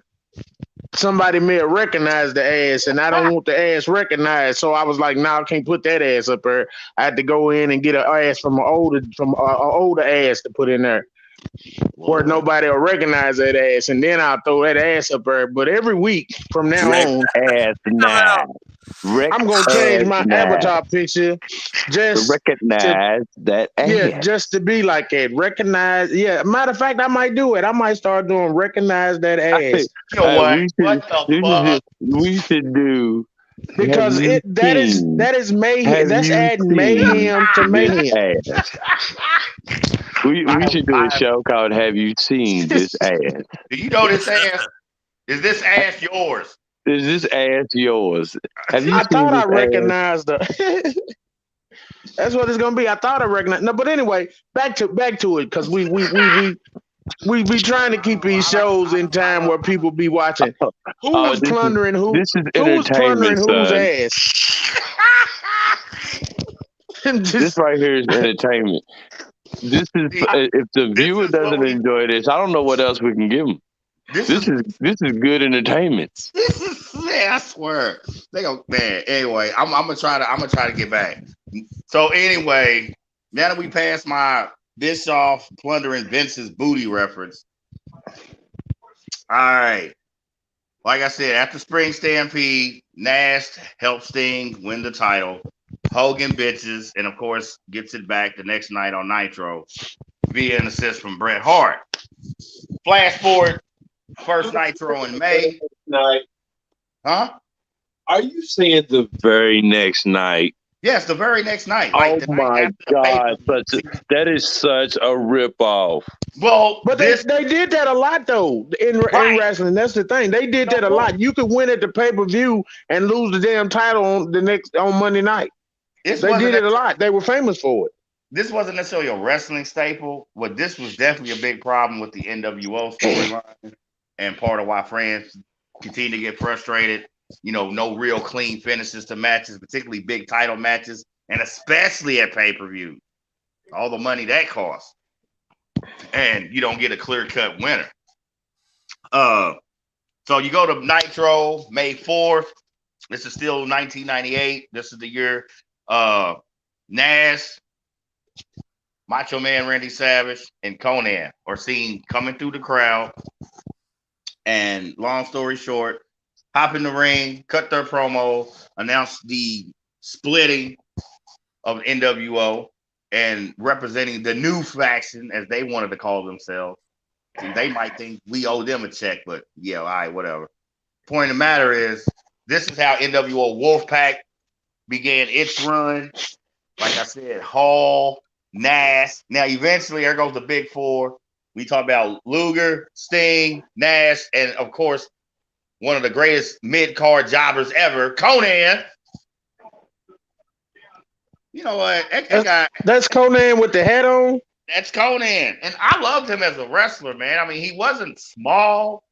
somebody may have recognized the ass, and I don't want the ass recognized. So I was like, "No, I can't put that ass up there. I had to go in and get an ass from an older ass to put in there, where nobody will recognize that ass, and then I'll throw that ass up there." But every week from now on, ass now. I'm gonna change my avatar picture just recognize that ass. Yeah, just to be like that. Recognize. Yeah, matter of fact, I might do it. I might start doing recognize that ass. You know what? We should do because that is mayhem. That's adding mayhem to mayhem. We should do a show called "Have You Seen This Ass?" Do you know this ass? Is this ass yours? Is this ass yours? I thought I recognized her. That's what it's gonna be. I thought I recognized. No, but anyway, back to it, because we trying to keep these shows in time where people be watching. Who was plundering who? This is Who was plundering entertainment, whose son. ass? This right here is entertainment. This is if the viewer doesn't enjoy this, I don't know what else we can give them. This is good entertainment. This is, man, I swear. They go, man. Anyway, I'm gonna try to get back. So anyway, now that we passed my Bischoff plundering Vince's booty reference. All right. Like I said, after Spring Stampede, Nash helped Sting win the title. Hogan bitches, and of course gets it back the next night on Nitro via an assist from Bret Hart. Flash forward, first Nitro in May. Night. Huh? Are you saying the very next night? Yes, the very next night. Like oh my God, that is such a ripoff. Well, but they did that a lot though in wrestling. That's the thing. They did that a lot. You could win at the pay-per-view and lose the damn title on Monday night. They did it a lot. They were famous for it. This wasn't necessarily a wrestling staple, but this was definitely a big problem with the NWO storyline and part of why fans continue to get frustrated. You know, no real clean finishes to matches, particularly big title matches, and especially at pay-per-view. All the money that costs. And you don't get a clear-cut winner. So you go to Nitro, May 4th. This is still 1998. This is the year Nash, Macho Man Randy Savage, and Conan are seen coming through the crowd. And long story short, hop in the ring, cut their promo, announce the splitting of NWO and representing the new faction as they wanted to call themselves. And they might think we owe them a check, but yeah, all right, whatever. Point of the matter is, this is how NWO Wolfpack began its run. Like I said, Hall, Nash. Now, eventually, there goes the big four. We talk about Luger, Sting, Nash, and of course, one of the greatest mid-card jobbers ever, Conan. You know what? That's Conan with the hat on? That's Conan. And I loved him as a wrestler, man. I mean, he wasn't small,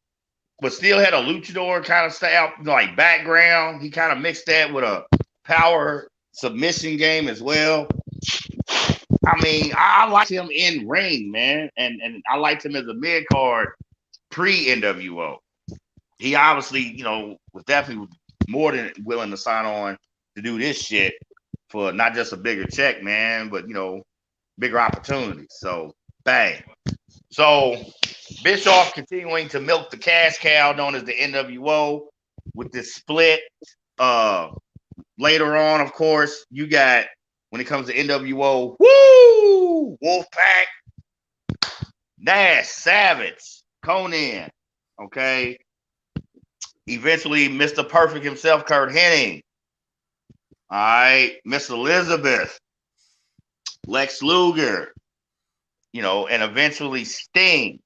but still had a luchador kind of style, like background. He kind of mixed that with a power submission game as well. I mean, I liked him in ring, man. And I liked him as a mid-card pre-NWO. He obviously, you know, was definitely more than willing to sign on to do this shit for not just a bigger check, man, but, you know, bigger opportunities. So, bang. So, Bischoff continuing to milk the cash cow known as the NWO with this split. Later on, of course, you got, when it comes to NWO, woo! Wolfpack, Nash, Savage, Conan, okay? Eventually, Mr. Perfect himself, Kurt Hennig. All right, Miss Elizabeth, Lex Luger, you know, and eventually Sting.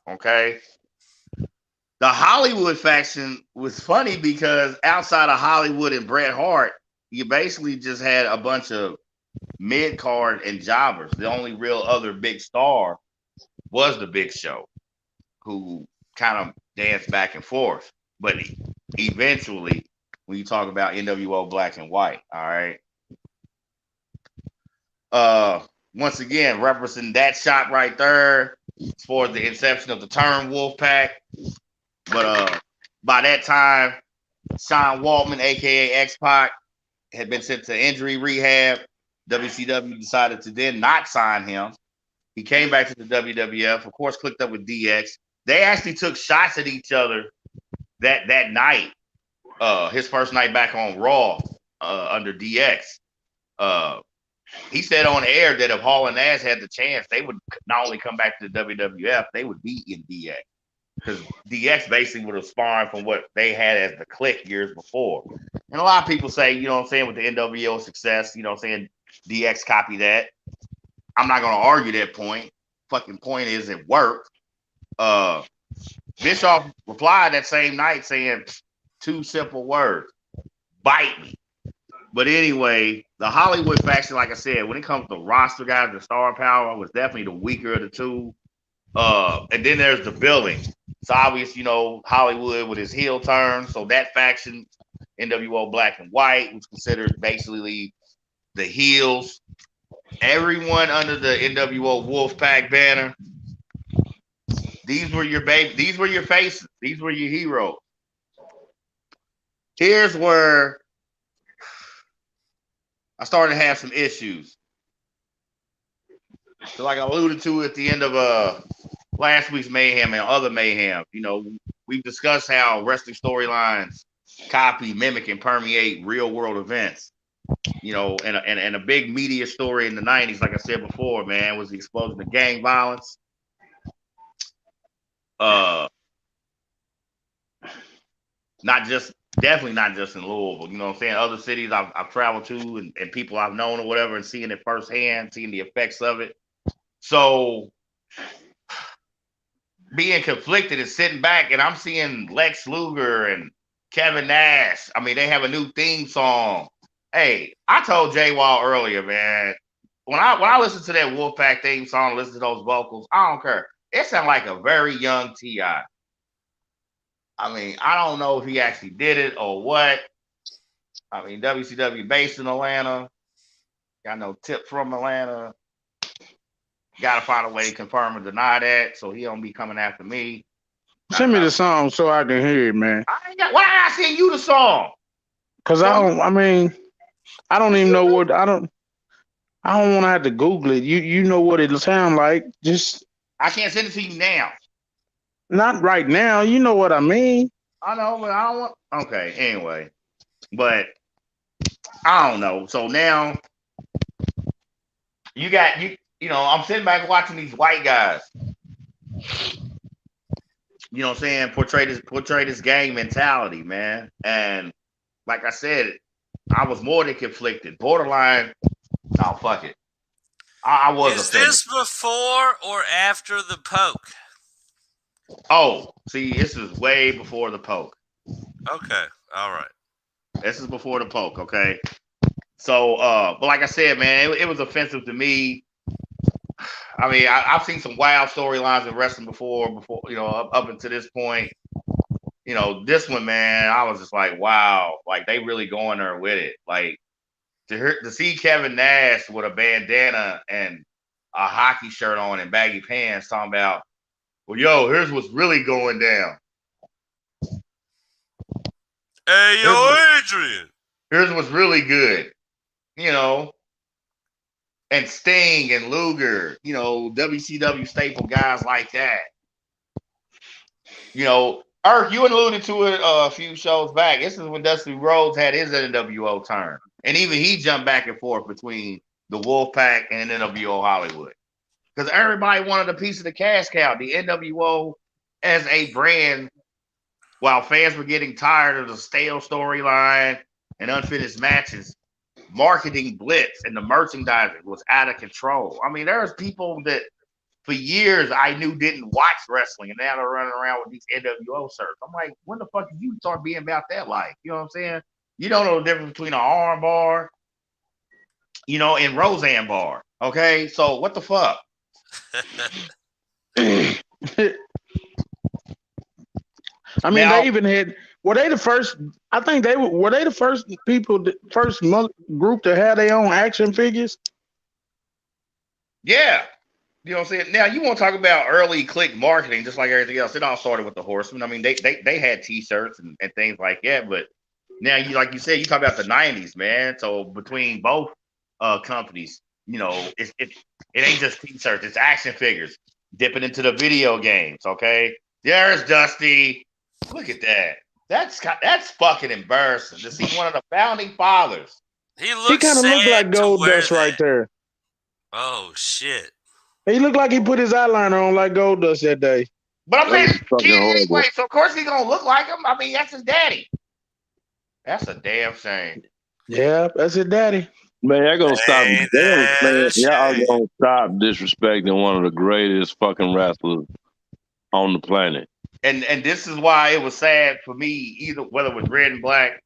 Okay. The Hollywood faction was funny because outside of Hollywood and Bret Hart, you basically just had a bunch of mid-card and jobbers. The only real other big star was the Big Show, who kind of danced back and forth. But eventually, when you talk about NWO Black and White, all right. Once again, referencing that shot right there as far as the inception of the term Wolfpack. But by that time, Sean Waltman, aka X-Pac, had been sent to injury rehab. WCW decided to then not sign him. He came back to the WWF, of course, clicked up with DX. They actually took shots at each other that night. His first night back on Raw under DX. He said on air that if Hall and Nash had the chance, they would not only come back to the WWF, they would be in DX. Because DX basically would have spawned from what they had as the Click years before. And a lot of people say, you know what I'm saying, with the NWO success, you know what I'm saying, DX copied that. I'm not going to argue that point. Fucking point is it worked. Bischoff replied that same night saying two simple words: bite me. But anyway, the Hollywood faction, like I said, when it comes to roster guys, the star power was definitely the weaker of the two. And then there's the billing. It's obvious, you know, Hollywood with his heel turn. So that faction, NWO Black and White, was considered basically the heels. Everyone under the NWO Wolfpack banner, these were your these were your faces. These were your heroes. Here's where I started to have some issues. So like I alluded to at the end of last week's Mayhem and other Mayhem, you know, we've discussed how wrestling storylines copy, mimic, and permeate real world events. You know, and a big media story in the 90s, like I said before, man, was the explosion of gang violence. Definitely not just in Louisville, you know what I'm saying? Other cities I've traveled to and people I've known or whatever, and seeing it firsthand, seeing the effects of it. So being conflicted and sitting back, and I'm seeing Lex Luger and Kevin Nash. I mean, they have a new theme song. Hey, I told Jay Wall earlier, man, when I listen to that Wolfpack theme song, listen to those vocals, I don't care. It sounds like a very young T.I. I mean, I don't know if he actually did it or what. I mean, WCW based in Atlanta. Got no tip from Atlanta. Got to find a way to confirm or deny that so he don't be coming after me. Send me the song so I can hear it, man. Why did I send you the song? Because I don't even know what, I don't want to have to Google it. You know what it'll sound like. Just I can't send it to you now. Not right now. You know what I mean. I know, but I don't want. Okay, anyway. But I don't know. So now you got you know, I'm sitting back watching these white guys. You know what I'm saying? Portray this gang mentality, man. And like I said, I was more than conflicted. Borderline, no, fuck it. I was offended. Is this before or after the poke? Oh, see, this is way before the poke. Okay, all right. This is before the poke, okay? So, but like I said, man, it was offensive to me. I mean, I've seen some wild storylines in wrestling before, you know, up until this point. You know, this one, man, I was just like, wow, like they really going there with it. Like to see Kevin Nash with a bandana and a hockey shirt on and baggy pants talking about, well, yo, here's what's really going down. Hey, yo, Adrian. Here's what's really good. You know, and Sting and Luger, you know, WCW staple guys like that. You know, Eric, you alluded to it a few shows back. This is when Dusty Rhodes had his NWO turn. And even he jumped back and forth between the Wolfpack and NWO Hollywood. Because everybody wanted a piece of the cash cow. The NWO as a brand, while fans were getting tired of the stale storyline and unfinished matches, marketing blitz and the merchandising was out of control. I mean, there's people that for years I knew didn't watch wrestling, and now they're running around with these NWO shirts. I'm like, when the fuck did you start being about that life? You know what I'm saying? You don't know the difference between an arm bar, you know, and Roseanne bar. Okay, so what the fuck? I mean, now, they even had. Were they the first? I think they were they the first people, the first group to have their own action figures? Yeah. You know what I'm saying? Now, you want to talk about early click marketing, just like everything else. It all started with the Horsemen. I mean, they had T-shirts and things like that. But now, like you said, you talk about the 90s, man. So between both companies, you know, it ain't just T-shirts. It's action figures dipping into the video games, okay? There's Dusty. Look at that. That's fucking embarrassing to see one of the founding fathers. He kind of looked like Gold Dust right there. Oh, shit. He looked like he put his eyeliner on like Gold Dust that day. But I'm saying, kid anyway, so of course he's going to look like him. I mean, that's his daddy. That's a damn shame. Yeah, that's his daddy. Man, y'all gonna stop. Y'all gonna stop disrespecting one of the greatest fucking wrestlers on the planet. And this is why it was sad for me, either whether it was red and black,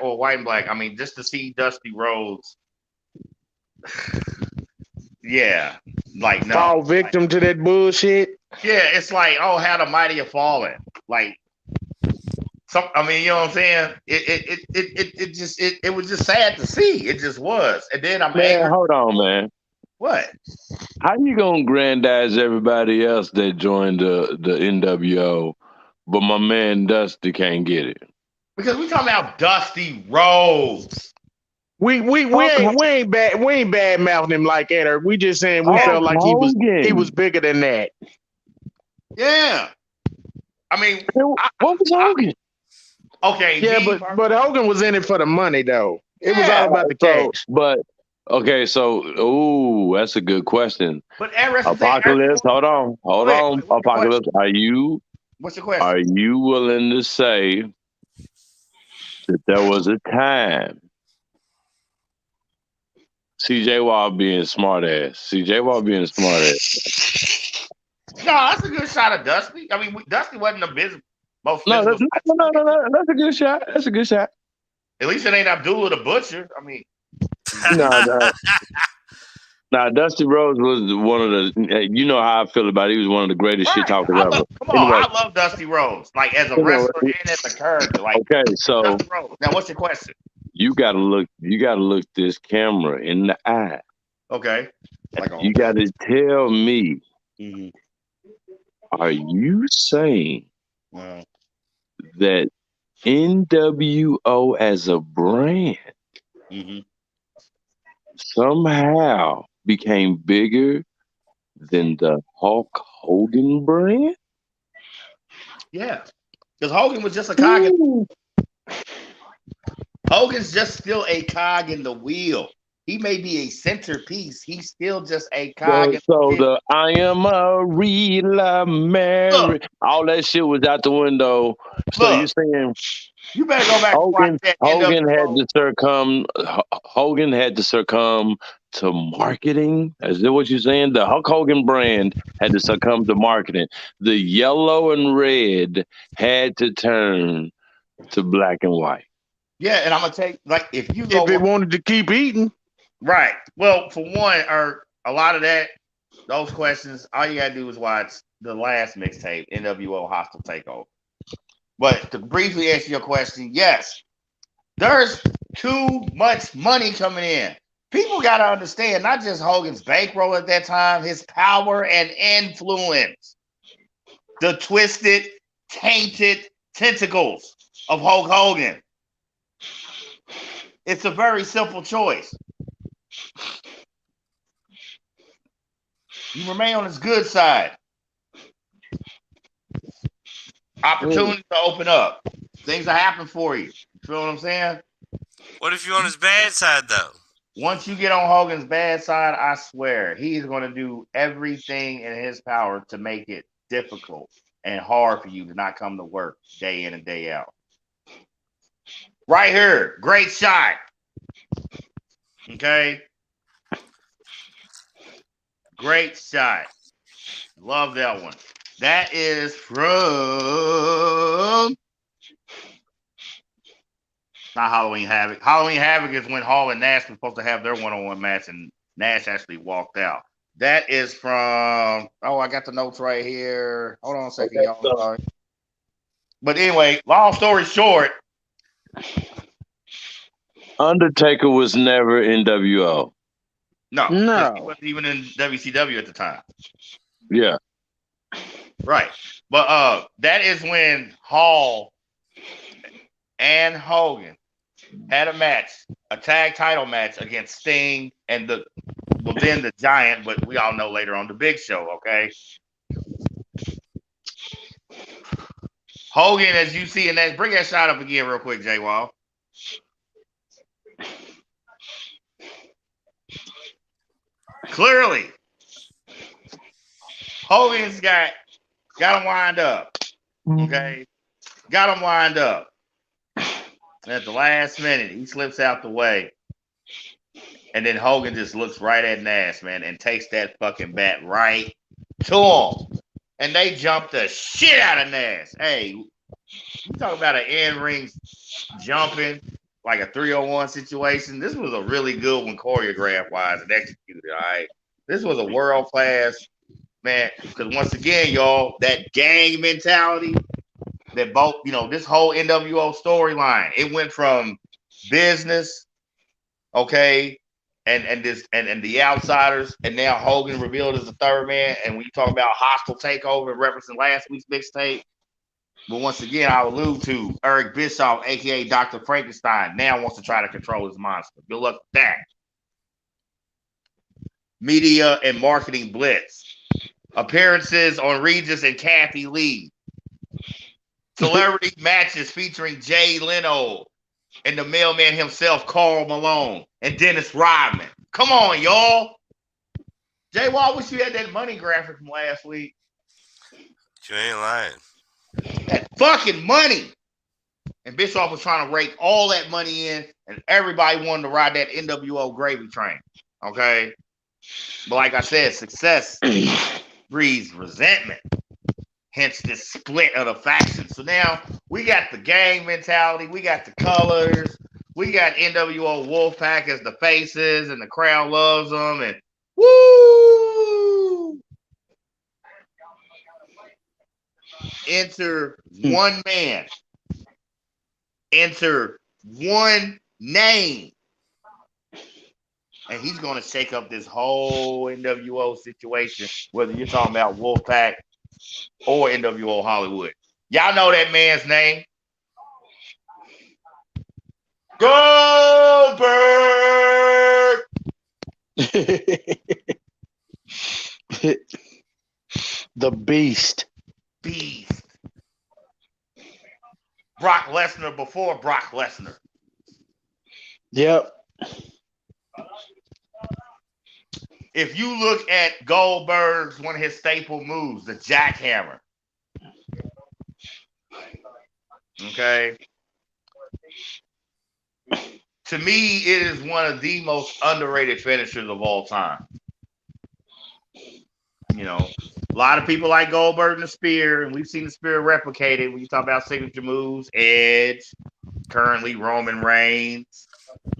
or white and black. I mean, just to see Dusty Rhodes, yeah, like no, fall victim to that bullshit. Yeah, it's like, oh, how the mighty have fallen. Like, I mean, you know what I'm saying? It was just sad to see. It just was. And then I'm Man, angry. hold on, man. What? How you gonna grandize everybody else that joined the NWO, but my man Dusty can't get it? Because we talking about Dusty Rhodes. We ain't bad mouthing him like that, or we just saying we felt like he was bigger than that. Yeah. I mean, what was Hogan? Okay. Yeah, but Hogan was in it for the money, though. It was all about the cash. But okay, so that's a good question. But Apocalypse, hold on, Apocalypse. What's your question? Are you willing to say that there was a time? CJ Wall being smart ass. No, that's a good shot of Dusty. I mean, Dusty wasn't the most. No, that's a good shot. That's a good shot. At least it ain't Abdullah the Butcher. I mean, no. Now, Dusty Rhodes was one of the. You know how I feel about it. He was one of the greatest shit talkers ever. I love Dusty Rhodes, like as a wrestler and as a character. Like, okay, so Dusty Rhodes. Now, what's your question? You gotta look this camera in the eye. Okay. You gotta tell me. Mm-hmm. Are you saying that NWO as a brand somehow became bigger than the Hulk Hogan brand? Yeah, because Hogan was just a cog. Hogan's just still a cog in the wheel. He may be a centerpiece. He's still just a cog. So the I am a real Mary, all that shit was out the window. So you saying you better go back Hogan had to succumb to marketing? Is that what you're saying? The Hulk Hogan brand had to succumb to marketing. The yellow and red had to turn to black and white. Yeah, and I'm gonna take if it wanted to keep eating. Right. Well, for one, or a lot of those questions, all you gotta do is watch the last mixtape, NWO Hostile Takeover. But to briefly answer your question, yes, there's too much money coming in. People gotta understand not just Hogan's bankroll at that time, his power and influence, the twisted, tainted tentacles of Hulk Hogan. It's a very simple choice. You remain on his good side. Opportunities to open up. Things will happen for you. You feel what I'm saying? What if you're on his bad side, though? Once you get on Hogan's bad side, I swear, he's going to do everything in his power to make it difficult and hard for you to not come to work day in and day out. Right here. Great shot. Okay. Great shot. Love that one. That is from not Halloween Havoc. Halloween Havoc is when Hall and Nash were supposed to have their one-on-one match, and Nash actually walked out. That is from. Oh, I got the notes right here. Hold on a second, y'all. Sorry. But anyway, long story short, Undertaker was never in WO. No. He wasn't even in WCW at the time. Yeah. Right. But that is when Hall and Hogan had a match, a tag title match against Sting and then the Giant, but we all know later on the Big Show, okay? Hogan, as you see in that, bring that shot up again real quick, J Wall. Clearly, Hogan's got him wind up. Okay. Got him wind up. And at the last minute, he slips out the way. And then Hogan just looks right at Nash, man, and takes that fucking bat right to him. And they jump the shit out of Nash. Hey, you talk about an in-ring jumping, like a 301 situation. This was a really good one choreograph-wise and executed, all right? This was a world-class man. Because once again, y'all, that gang mentality, that both, this whole NWO storyline, it went from business, okay, and the outsiders, and now Hogan revealed as the third man. And when you talk about hostile takeover, referencing last week's mixtape, but once again, I'll allude to Eric Bischoff, aka Dr. Frankenstein, now wants to try to control his monster. Good luck with that. Media and marketing blitz. Appearances on Regis and Kathy Lee. Celebrity matches featuring Jay Leno and the mailman himself, Karl Malone, and Dennis Rodman. Come on, y'all. Jay, well, I wish you had that money graphic from last week. You ain't lying. That fucking money. And Bischoff was trying to rake all that money in, and everybody wanted to ride that NWO gravy train. Okay? But like I said, success breeds resentment. Hence this split of the factions. So now we got the gang mentality, we got the colors, we got NWO Wolfpack as the faces, and the crowd loves them, and woo! Enter one man. Enter one name. And he's going to shake up this whole NWO situation, whether you're talking about Wolfpack or NWO Hollywood. Y'all know that man's name? Goldberg! The Beast. Brock Lesnar before Brock Lesnar. Yep. If you look at Goldberg's, one of his staple moves, the jackhammer. Okay. To me, it is one of the most underrated finishers of all time. A lot of people like Goldberg and the Spear, and we've seen the Spear replicated when you talk about signature moves. Edge, currently Roman Reigns,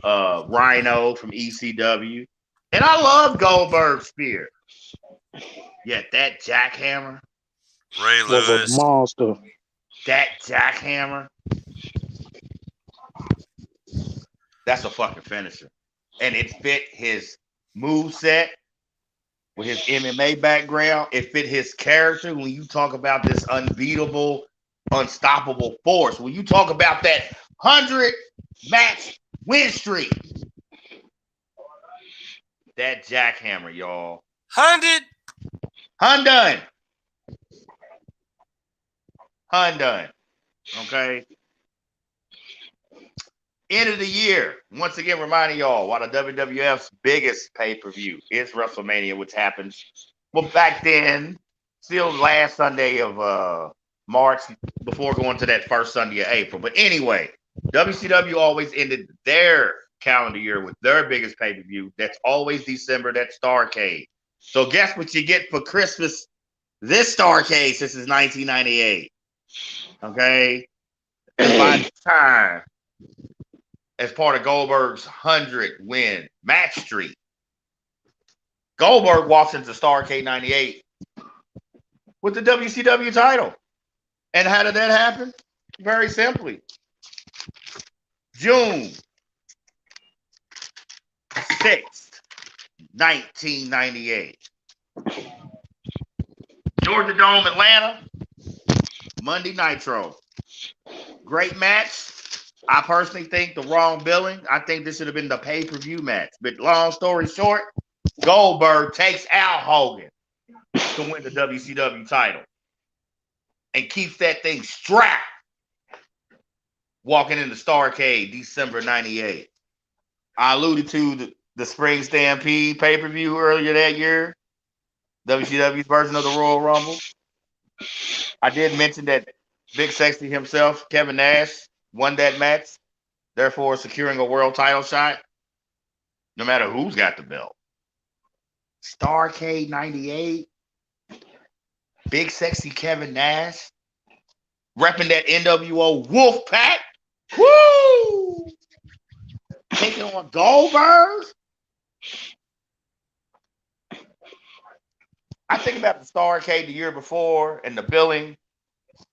Rhino from ECW. And I love Goldberg's Spear. Yet that jackhammer Ray was Lewis. a monster. That jackhammer, that's a fucking finisher. And it fit his moveset with his MMA background. It fit his character when you talk about this unbeatable, unstoppable force. When you talk about that 100-match win streak. That jackhammer, y'all. 100. Undone. Okay. End of the year. Once again, reminding y'all, while the WWF's biggest pay-per-view is WrestleMania, which happens, well, back then, still last Sunday of March, before going to that first Sunday of April. But anyway, WCW always ended their calendar year with their biggest pay-per-view. That's always December. That's Starrcade. So guess what you get for Christmas this Starrcade since it's 1998. Okay. And by the time, as part of Goldberg's 100-win match streak, Goldberg walks into Starrcade 98 with the WCW title. And how did that happen? Very simply. June 6th, 1998. Georgia Dome, Atlanta. Monday Nitro. Great match. I personally think the wrong billing. I think this should have been the pay-per-view match. But long story short, Goldberg takes out Hogan to win the WCW title and keeps that thing strapped walking into Starrcade December 98. I alluded to the Spring Stampede pay-per-view earlier that year, WCW's version of the Royal Rumble. I did mention that Big Sexy himself, Kevin Nash, won that match, therefore securing a world title shot, no matter who's got the belt. Starrcade 98, Big Sexy Kevin Nash, repping that NWO Wolfpack. Woo! Taking on Goldberg. I think about the Starrcade the year before and the billing,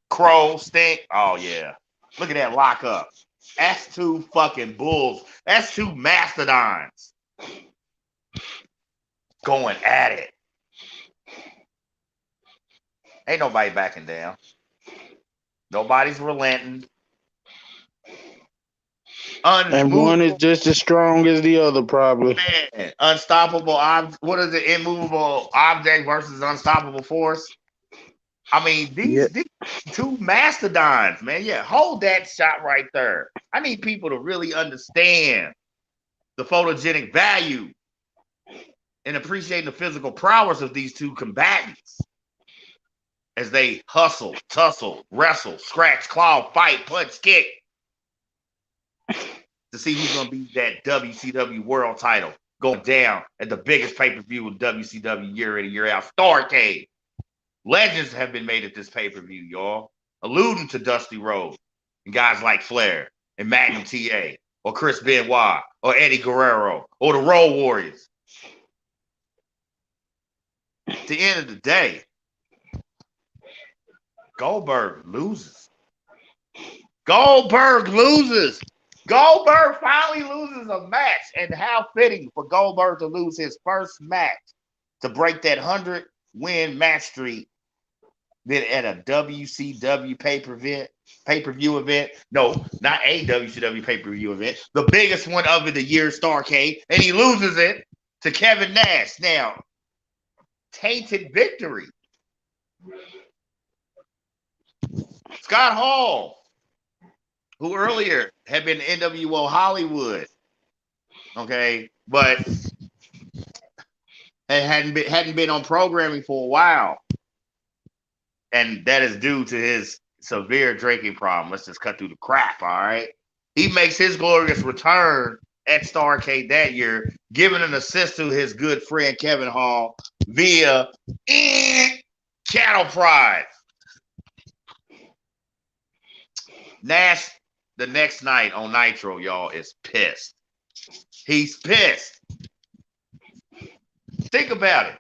Crow, Stink. Oh yeah. Look at that lockup. That's two fucking bulls. That's two mastodons going at it. Ain't nobody backing down. Nobody's relenting. And one is just as strong as the other, probably. Man, unstoppable what is it? Immovable object versus unstoppable force. I mean, these two mastodons, man. Yeah, hold that shot right there. I need people to really understand the photogenic value and appreciate the physical prowess of these two combatants as they hustle, tussle, wrestle, scratch, claw, fight, punch, kick to see who's going to be that WCW world title going down at the biggest pay-per-view of WCW year in and year out, Starrcade. Legends have been made at this pay-per-view, y'all, alluding to Dusty Rhodes and guys like Flair and Magnum TA or Chris Benoit or Eddie Guerrero or the Road Warriors. At the end of the day, Goldberg loses. Goldberg finally loses a match, and how fitting for Goldberg to lose his first match to break that 100-win match streak. Then at a WCW pay-per-view event. No, not a WCW pay-per-view event. The biggest one of the year, Starrcade, and he loses it to Kevin Nash. Now, tainted victory. Scott Hall, who earlier had been NWO Hollywood, okay, but hadn't been on programming for a while, and that is due to his severe drinking problem. Let's just cut through the crap, all right? He makes his glorious return at Starrcade that year, giving an assist to his good friend Kevin Hall via cattle prod. Nash, the next night on Nitro, y'all, is pissed. He's pissed. Think about it.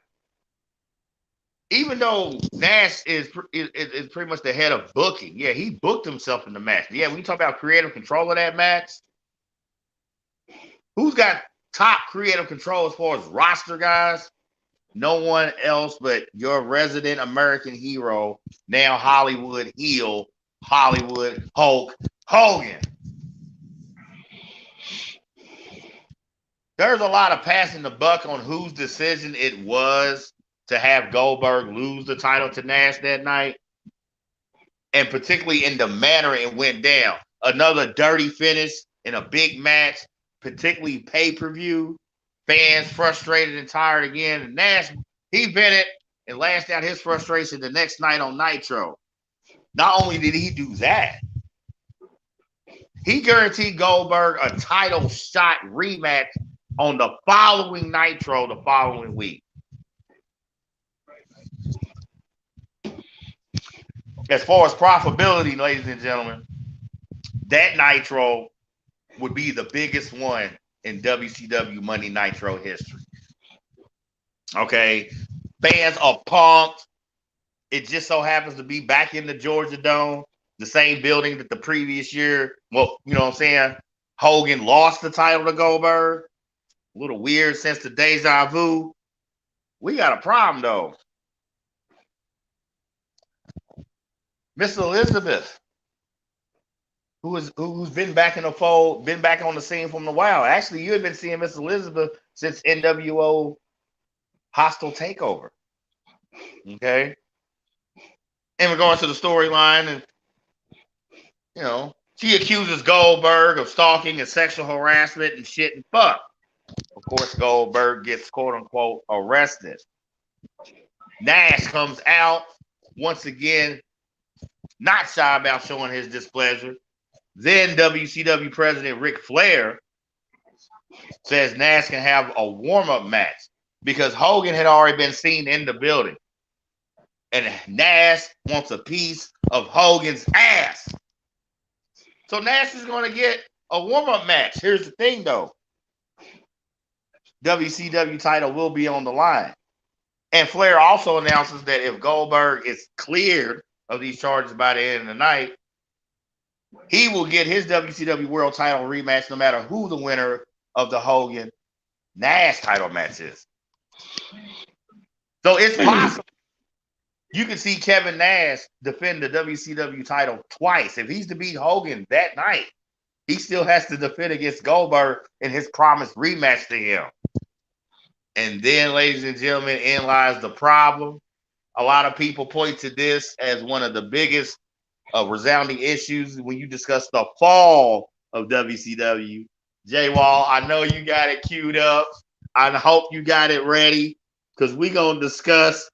Even though Nash is pretty much the head of booking, yeah, he booked himself in the match. Yeah, when you talk about creative control of that match, who's got top creative control as far as roster guys? No one else but your resident American hero, now Hollywood heel, Hollywood Hulk Hogan. There's a lot of passing the buck on whose decision it was to have Goldberg lose the title to Nash that night, and particularly in the manner it went down. Another dirty finish in a big match, particularly pay-per-view. Fans frustrated and tired again. And Nash, he vented and lashed out his frustration the next night on Nitro. Not only did he do that, he guaranteed Goldberg a title shot rematch on the following Nitro the following week. As far as profitability, ladies and gentlemen, that Nitro would be the biggest one in WCW Monday Nitro history. Okay, fans are pumped. It just so happens to be back in the Georgia Dome, the same building that the previous year, well, you know what I'm saying, Hogan lost the title to Goldberg. A little weird since the deja vu. We got a problem, though. Miss Elizabeth, who's been back in the fold, been back on the scene from a while. Actually, you had been seeing Miss Elizabeth since NWO Hostile Takeover. Okay. And we're going to the storyline, and you know, she accuses Goldberg of stalking and sexual harassment and shit and fuck. Of course, Goldberg gets quote unquote arrested. Nash comes out once again, not shy about showing his displeasure. Then WCW President Ric Flair says Nash can have a warm-up match because Hogan had already been seen in the building. And Nash wants a piece of Hogan's ass. So Nash is going to get a warm-up match. Here's the thing, though. WCW title will be on the line. And Flair also announces that if Goldberg is cleared of these charges by the end of the night, he will get his WCW World Title rematch no matter who the winner of the Hogan Nash title match is. So it's possible you can see Kevin Nash defend the WCW title twice. If he's to beat Hogan that night, he still has to defend against Goldberg in his promised rematch to him. And then, ladies and gentlemen, in lies the problem. A lot of people point to this as one of the biggest resounding issues when you discuss the fall of WCW. J-Wall, I know you got it queued up. I hope you got it ready because we're going to discuss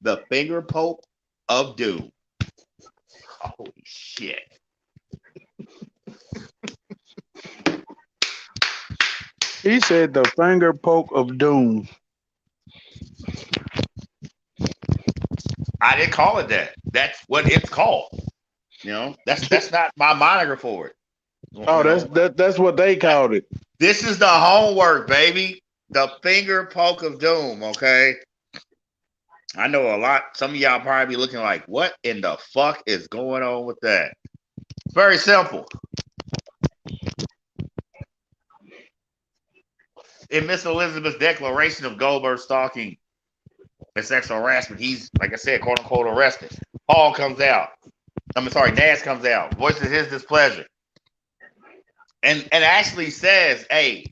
the finger poke of doom. Holy shit. He said the finger poke of doom. I didn't call it that. That's what it's called. You know, that's not my moniker for it. Oh, that's what they called it. This is the homework, baby. The finger poke of doom, okay? I know a lot. Some of y'all probably be looking like, what in the fuck is going on with that? Very simple. In Miss Elizabeth's declaration of Goldberg stalking and sexual harassment, he's, like I said, quote unquote, arrested. Paul comes out. Nash comes out, voices his displeasure. And actually says, hey,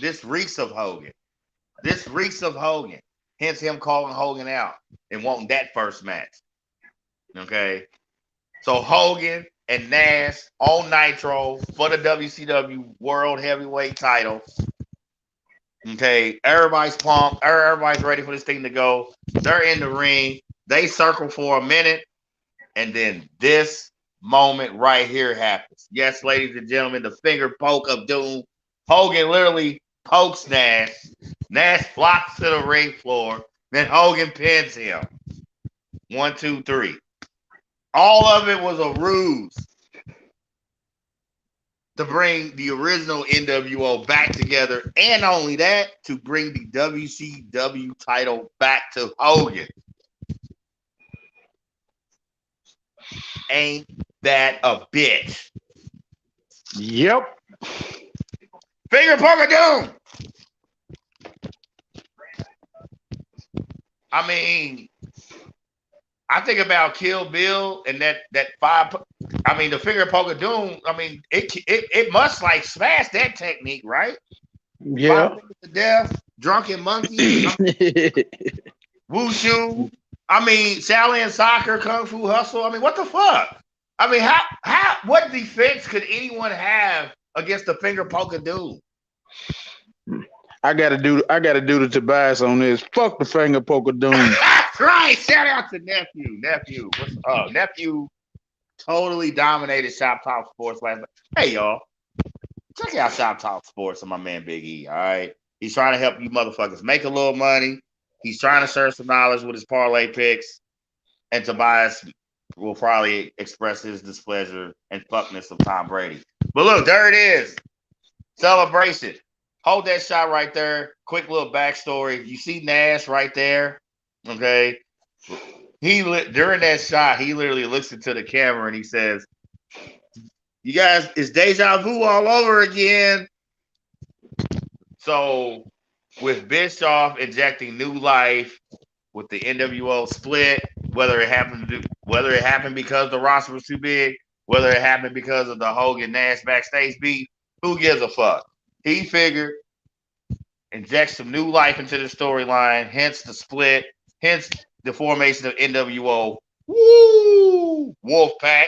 this reeks of Hogan. This reeks of Hogan. Hence him calling Hogan out and wanting that first match. Okay. So Hogan and Nash on Nitro for the WCW World Heavyweight title. Okay. Everybody's pumped. Everybody's ready for this thing to go. They're in the ring. They circle for a minute. And then this moment right here happens. Yes, ladies and gentlemen, the finger poke of doom. Hogan literally pokes Nash. Nash flops to the ring floor. Then Hogan pins him. 1, 2, 3. All of it was a ruse to bring the original NWO back together. And not only that, to bring the WCW title back to Hogan. Ain't that a bitch? Yep. Finger poke of doom. I mean, I think about Kill Bill and that five. I mean, the finger poke of doom. I mean, it must like smash that technique, right? Yeah. 5 fingers to death, drunken monkey, wushu. I mean, Shaolin soccer, kung fu hustle. I mean, what the fuck? I mean, what defense could anyone have against the finger poke of doom? I gotta do the Tobias on this. Fuck the finger poke of doom. That's right. Shout out to nephew. What's up? Nephew totally dominated Shop Talk Sports last night. Hey y'all, check out Shop Talk Sports and my man Big E. All right, he's trying to help you motherfuckers make a little money. He's trying to share some knowledge with his parlay picks, and Tobias will probably express his displeasure and fuckness of Tom Brady. But look, there it is. Celebration. Hold that shot right there. Quick little backstory. You see Nash right there. Okay. During that shot, he literally looks into the camera and he says, you guys, it's deja vu all over again. So with Bischoff injecting new life with the NWO split, whether it happened because the roster was too big, whether it happened because of the Hogan Nash backstage beef, who gives a fuck? He figured inject some new life into the storyline, hence the split, hence the formation of NWO. Woo! Wolfpack.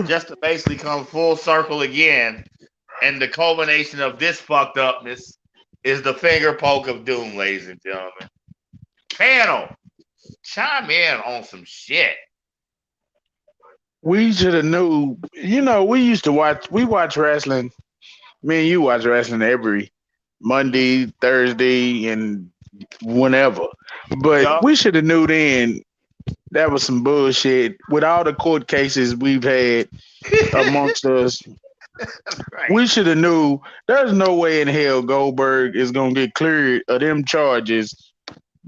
Just to basically come full circle again. And the culmination of this fucked upness is the finger poke of doom, ladies and gentlemen. Panel, chime in on some shit. We should have knew. We watch wrestling. Me and you watch wrestling every Monday, Thursday, and whenever. But we should have knew then that was some bullshit. With all the court cases we've had amongst us, Right. We should have knew. There's no way in hell Goldberg is gonna get cleared of them charges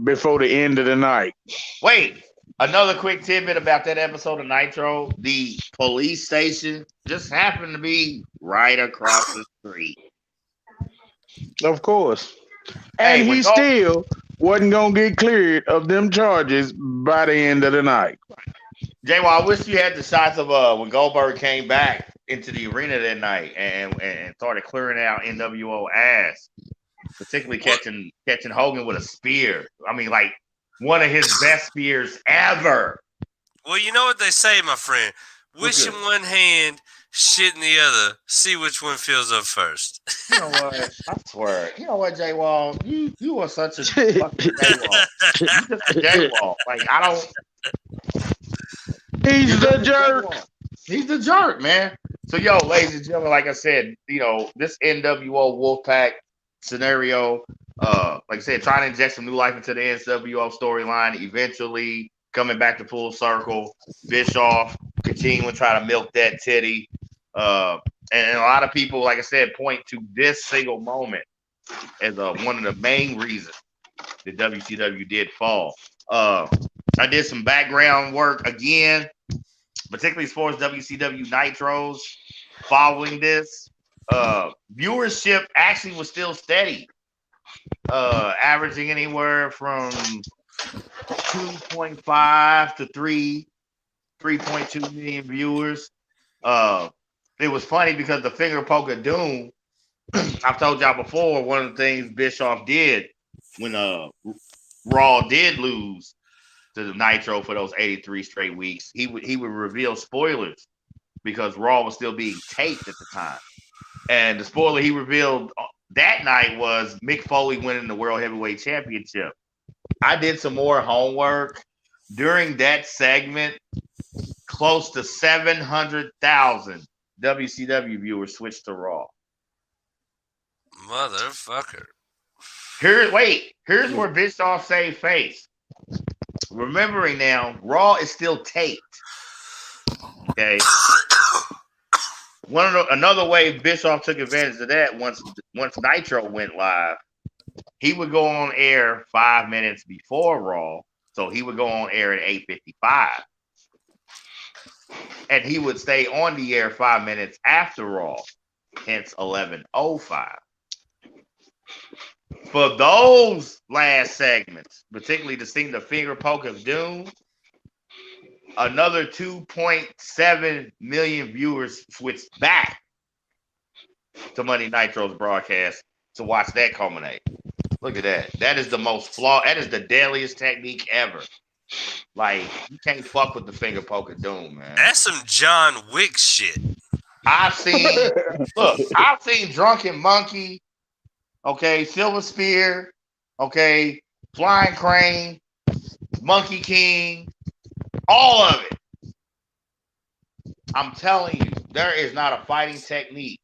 before the end of the night. Wait, another quick tidbit about that episode of Nitro: the police station just happened to be right across the street. Of course. And Hey, he still wasn't gonna get cleared of them charges by the end of the night. J-Wall, I wish you had the shots of when Goldberg came back into the arena that night and started clearing out NWO ass, particularly catching Hogan with a spear. I mean, like one of his best spears ever. Well, you know what they say, my friend. Wish in one hand, shit in the other. See which one fills up first. You know what? I swear. You know what, J-Wall? You are such a fucking J-Wall. You just a J-Wall. Like, I don't... He's the jerk. He's the jerk, man. So, yo, ladies and gentlemen, like I said, you know, this NWO Wolfpack scenario, like I said, trying to inject some new life into the NWO storyline, eventually coming back to full circle. Bischoff continuing to try to milk that titty. And a lot of people, like I said, point to this single moment as one of the main reasons that WCW did fall. I did some background work again, particularly as far as WCW Nitros following this. Viewership actually was still steady, averaging anywhere from 2.5 to 3.2 million viewers. It was funny because the finger poke of doom, I've told y'all before, one of the things Bischoff did when Raw did lose to the Nitro for those 83 straight weeks, he would reveal spoilers because Raw was still being taped at the time. And the spoiler he revealed that night was Mick Foley winning the World Heavyweight Championship. I did some more homework. During that segment, close to 700,000 WCW viewers switched to Raw. Motherfucker. Here's where Bischoff saved face. Remembering now, Raw is still taped. Okay. Another way Bischoff took advantage of that once Nitro went live, he would go on air 5 minutes before Raw, so he would go on air at 8:55, and he would stay on the air 5 minutes after Raw, hence 11:05. For those last segments, particularly to sing the finger poke of doom, another 2.7 million viewers switched back to Monday Nitro's broadcast to watch that culminate. Look at that. That is the most flawed. That is the deadliest technique ever. Like, you can't fuck with the finger poke of doom, man. That's some John Wick shit. I've seen Drunken Monkey, okay, Silver Spear, okay, Flying Crane, Monkey King, all of it. I'm telling you, there is not a fighting technique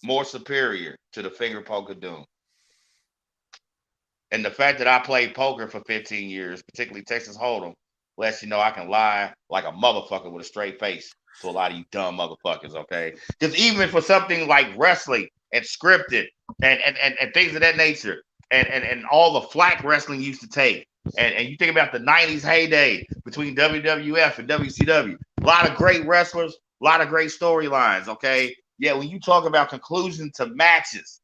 more superior to the finger poke of doom. And the fact that I played poker for 15 years, particularly Texas Hold'em, lets you know I can lie like a motherfucker with a straight face to a lot of you dumb motherfuckers, okay? Because even for something like wrestling and scripted and things of that nature, and all the flack wrestling used to take, and you think about the 90s heyday between WWF and WCW, a lot of great wrestlers, a lot of great storylines, okay? Yeah, when you talk about conclusion to matches,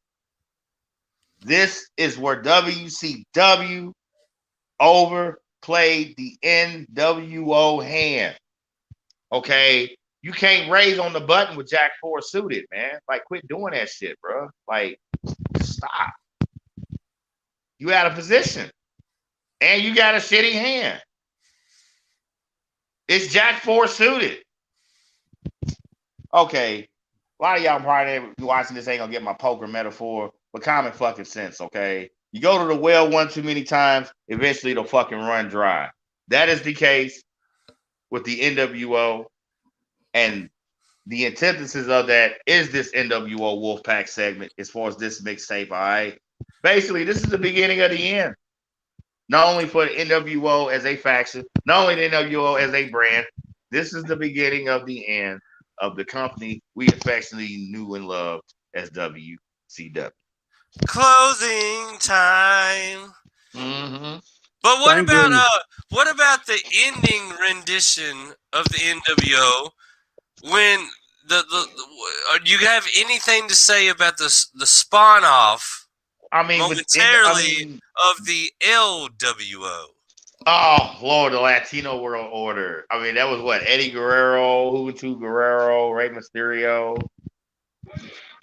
this is where WCW overplayed the NWO hand. Okay, you can't raise on the button with Jack 4 suited, man. Like, quit doing that shit, bro. Like, stop. You out of position, and you got a shitty hand. It's Jack 4 suited. Okay, a lot of y'all probably watching this ain't gonna get my poker metaphor. But common fucking sense, okay? You go to the well one too many times, eventually it'll fucking run dry. That is the case with the NWO, and the antithesis of that is this NWO Wolfpack segment as far as this mixtape, all right? Basically, this is the beginning of the end. Not only for the NWO as a faction, not only the NWO as a brand, this is the beginning of the end of the company we affectionately knew and loved as WCW. Closing time. Mm-hmm. But Thank goodness. what about the ending rendition of the NWO when do you have anything to say about the spawn off I mean, momentarily of the LWO? Oh Lord, the Latino World Order. I mean, that was what Eddie Guerrero, Juventud Guerrero, Rey Mysterio,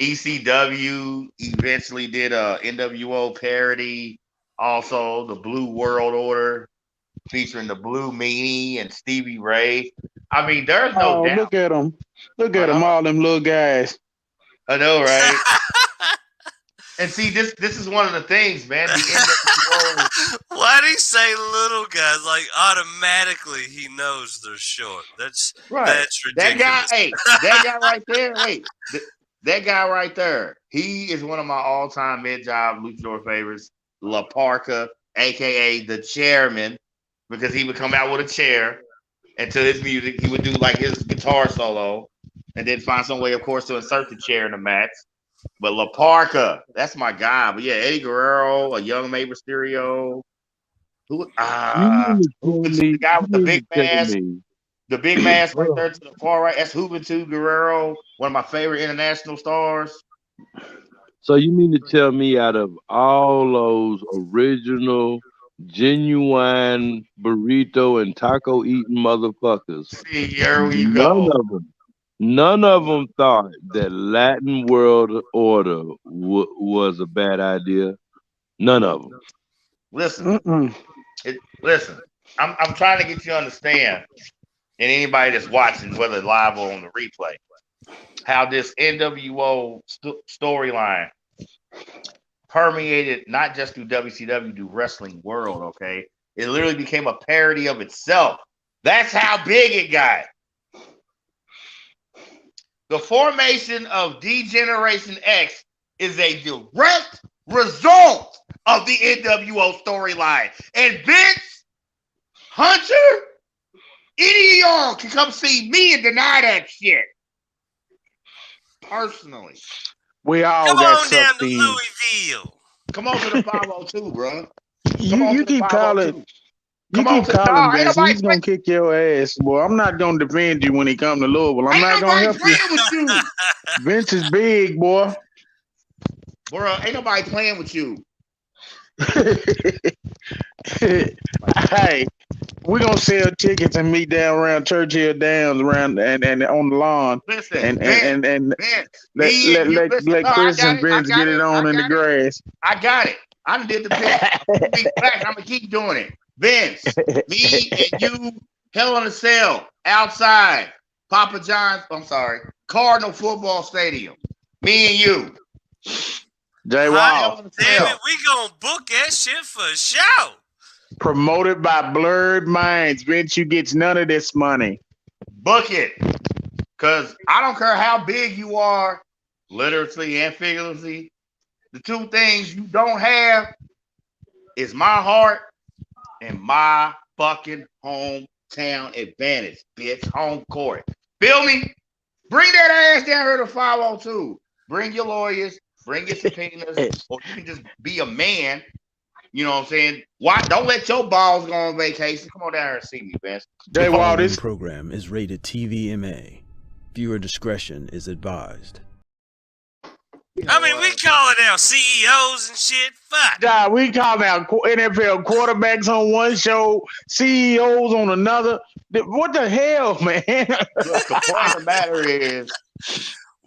ECW. Eventually did a NWO parody. Also, the Blue World Order featuring the Blue Meanie and Stevie Ray. I mean, there's no doubt. Look at them. Look at them, all them little guys. I know, right? And see, this is one of the things, man. The NWO. Why do you say little guys? Like automatically he knows they're short. That's right. That's ridiculous. That guy right there. That guy right there. He is one of my all-time mid-job luchador favorites. La Parka, aka the Chairman, because he would come out with a chair, and to his music, he would do like his guitar solo, and then find some way, of course, to insert the chair in the match. But La Parka, that's my guy. But yeah, Eddie Guerrero, a young Rey Mysterio. The guy with the big mask. The big mask right there to the far right. That's Juventud Guerrero, one of my favorite international stars. So you mean to tell me out of all those original, genuine burrito and taco eating motherfuckers, see, here we go. None of them thought that Latin World Order was a bad idea. None of them. Listen, listen. I'm trying to get you to understand, and anybody that's watching, whether live or on the replay, how this NWO storyline permeated not just through WCW, through wrestling world. Okay, it literally became a parody of itself. That's how big it got. The formation of D-Generation X is a direct result of the NWO storyline. And Vince, Hunter, any of y'all can come see me and deny that shit. Personally. We all come got on down to in. Louisville. Come on to the 502, bro. You keep calling. You keep calling, Vince. He's gonna kick your ass, boy. I'm not gonna defend you when he come to Louisville. I'm not gonna help you. With you. Vince is big, boy. Bro, ain't nobody playing with you. Hey, we're gonna sell tickets and meet down around Churchill Downs around and on the lawn. Listen, and let Chris and Vince get it on in the grass. I got it. I did the pitch. I'm gonna keep doing it. Vince, me and you, Hell in a Cell, outside Papa John's. I'm sorry, Cardinal Football Stadium. Me and you. Jay Wall. Damn it, we gonna book that shit for a show. Promoted by Blurred Minds. Vince, you get none of this money. Book it. Because I don't care how big you are, literally and figuratively. The two things you don't have is my heart and my fucking hometown advantage, bitch. Home court. Feel me? Bring that ass down here to 502. Bring your lawyers. Bring your subpoenas. Or you can just be a man. You know what I'm saying? Why? Don't let your balls go on vacation. Come on down here and see me, Vince. The following program is rated TVMA. Viewer discretion is advised. I mean, we calling out CEOs and shit. Fuck. Nah, we calling out NFL quarterbacks on one show, CEOs on another. What the hell, man? Look, the point of the matter is,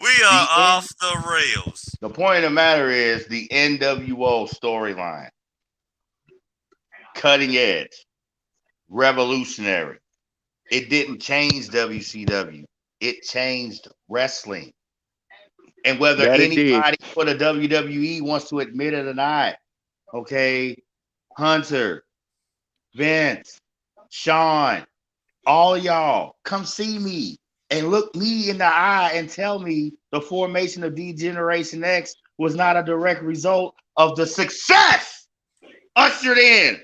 we are off the rails. The point of the matter is the NWO storyline. Cutting edge. Revolutionary. It didn't change WCW. It changed wrestling. And whether anybody for the WWE wants to admit it or not, okay, Hunter, Vince, Sean, all y'all, come see me and look me in the eye and tell me the formation of D-Generation X was not a direct result of the success ushered in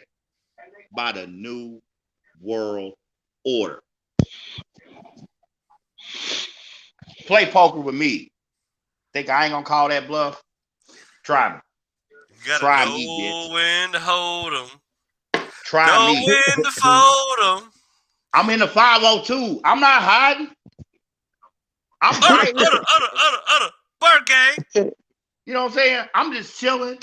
by the New World Order. play poker with me. Think I ain't gonna call that bluff? Try me. You gotta Try know me, bitch. when to hold them. Try Know me. when to fold them. I'm in the 502. I'm not hiding. I'm right here. Bird gang. You know what I'm saying? I'm just chilling.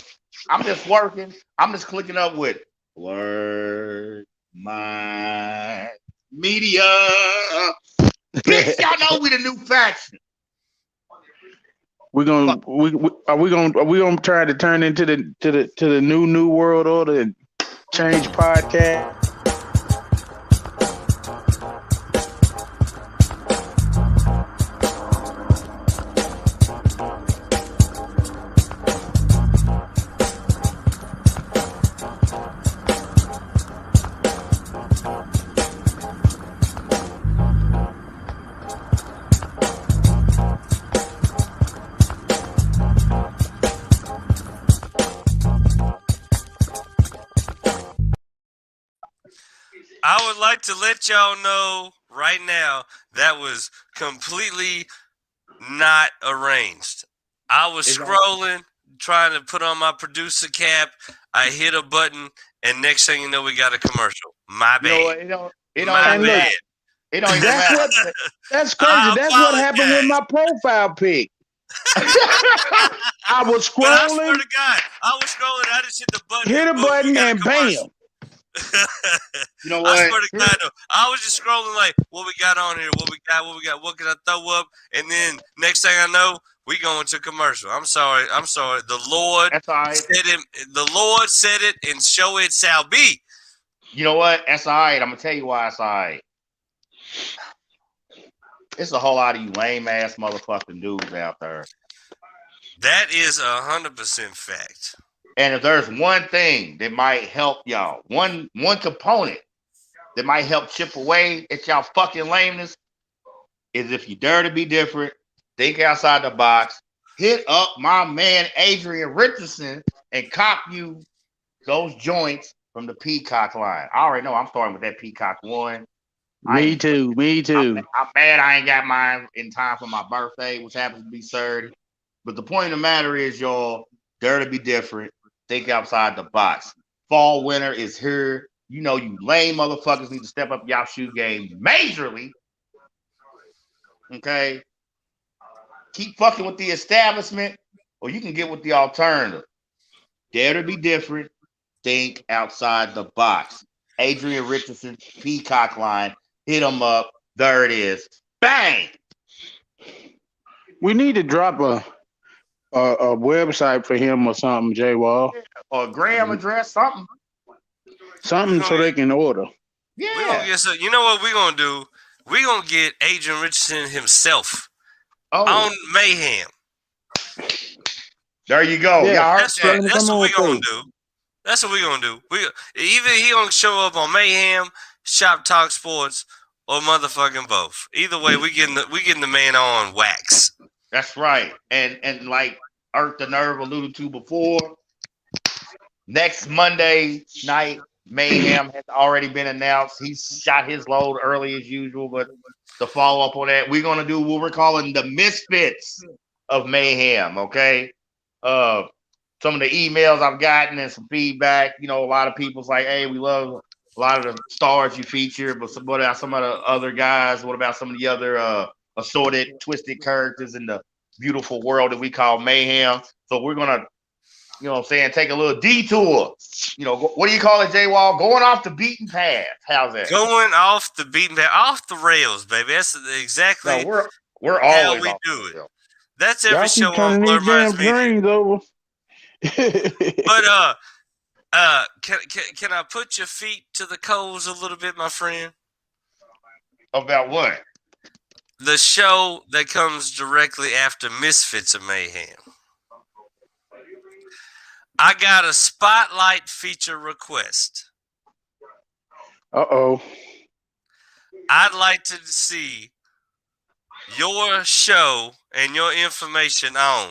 I'm just working. I'm just clicking up with Word My Media. Bitch, y'all know we the new faction. We're gonna are we gonna try to turn into the new world order and change podcast? I would like to let y'all know right now that was completely not arranged. I was scrolling, trying to put on my producer cap. I hit a button, and next thing you know, we got a commercial. My bad. You know what? It don't even My matter. bad. It don't even matter. That's crazy. That's what happened with my profile pic. I was But I scrolling, swear to God, I was scrolling. I just hit the button. hit a boom, we button, got a and commercial. bam. You know I what? swear to God, though, I was just scrolling like, what we got on here? What we got? What can I throw up? And then next thing I know, we going to commercial. I'm sorry. The Lord That's all right. said it. The Lord said it, and so it shall be. You know what? That's all right. I'm gonna tell you why it's all right. It's a whole lot of you lame ass motherfucking dudes out there. That is 100% fact. And if there's one thing that might help y'all, one component that might help chip away at y'all fucking lameness, is if you dare to be different, think outside the box, hit up my man Adrian Richardson and cop you those joints from the Peacock line. I already know I'm starting with that Peacock one. Me too. I'm mad I ain't got mine in time for my birthday, which happens to be Saturday. But the point of the matter is, y'all, dare to be different. Think outside the box. Fall, winter is here. You know, you lame motherfuckers need to step up y'all shoe game majorly. Okay? Keep fucking with the establishment, or you can get with the alternative. Dare to be different. Think outside the box. Adrian Richardson, Peacock line. Hit them up. There it is. Bang! We need to drop a website for him or something, J Wall. Or a gram address, something. Something so they can order. Yeah. We're gonna get some, you know what we're gonna do? We're gonna get Adrian Richardson himself on Mayhem. There you go. Yeah, Y'all heard that. That's what we're gonna do. That's what we're gonna do. Either he gonna show up on Mayhem, Shop Talk Sports, or motherfucking both. Either way, we getting the man on wax. That's right. And like Earth the Nerve alluded to before, next Monday night, Mayhem has already been announced. He shot his load early as usual, but to follow up on that, we're gonna do what we're calling the Misfits of Mayhem. Okay. Some of the emails I've gotten and some feedback, you know, a lot of people's like, hey, we love a lot of the stars you feature, but what about some of the other guys? What about some of the other assorted, twisted characters in the beautiful world that we call Mayhem? So we're gonna, you know what I'm saying, take a little detour. You know, what do you call it, J Wall? Going off the beaten path. How's that? Going off the beaten path, off the rails, baby. That's exactly we're how always we off do the it. That's every Y'all show keep on turning Blur these damn Minds Media. trains over. But can I put your feet to the coals a little bit, my friend? About what? The show that comes directly after Misfits of Mayhem. I got a spotlight feature request. Uh-oh. I'd like to see your show and your information on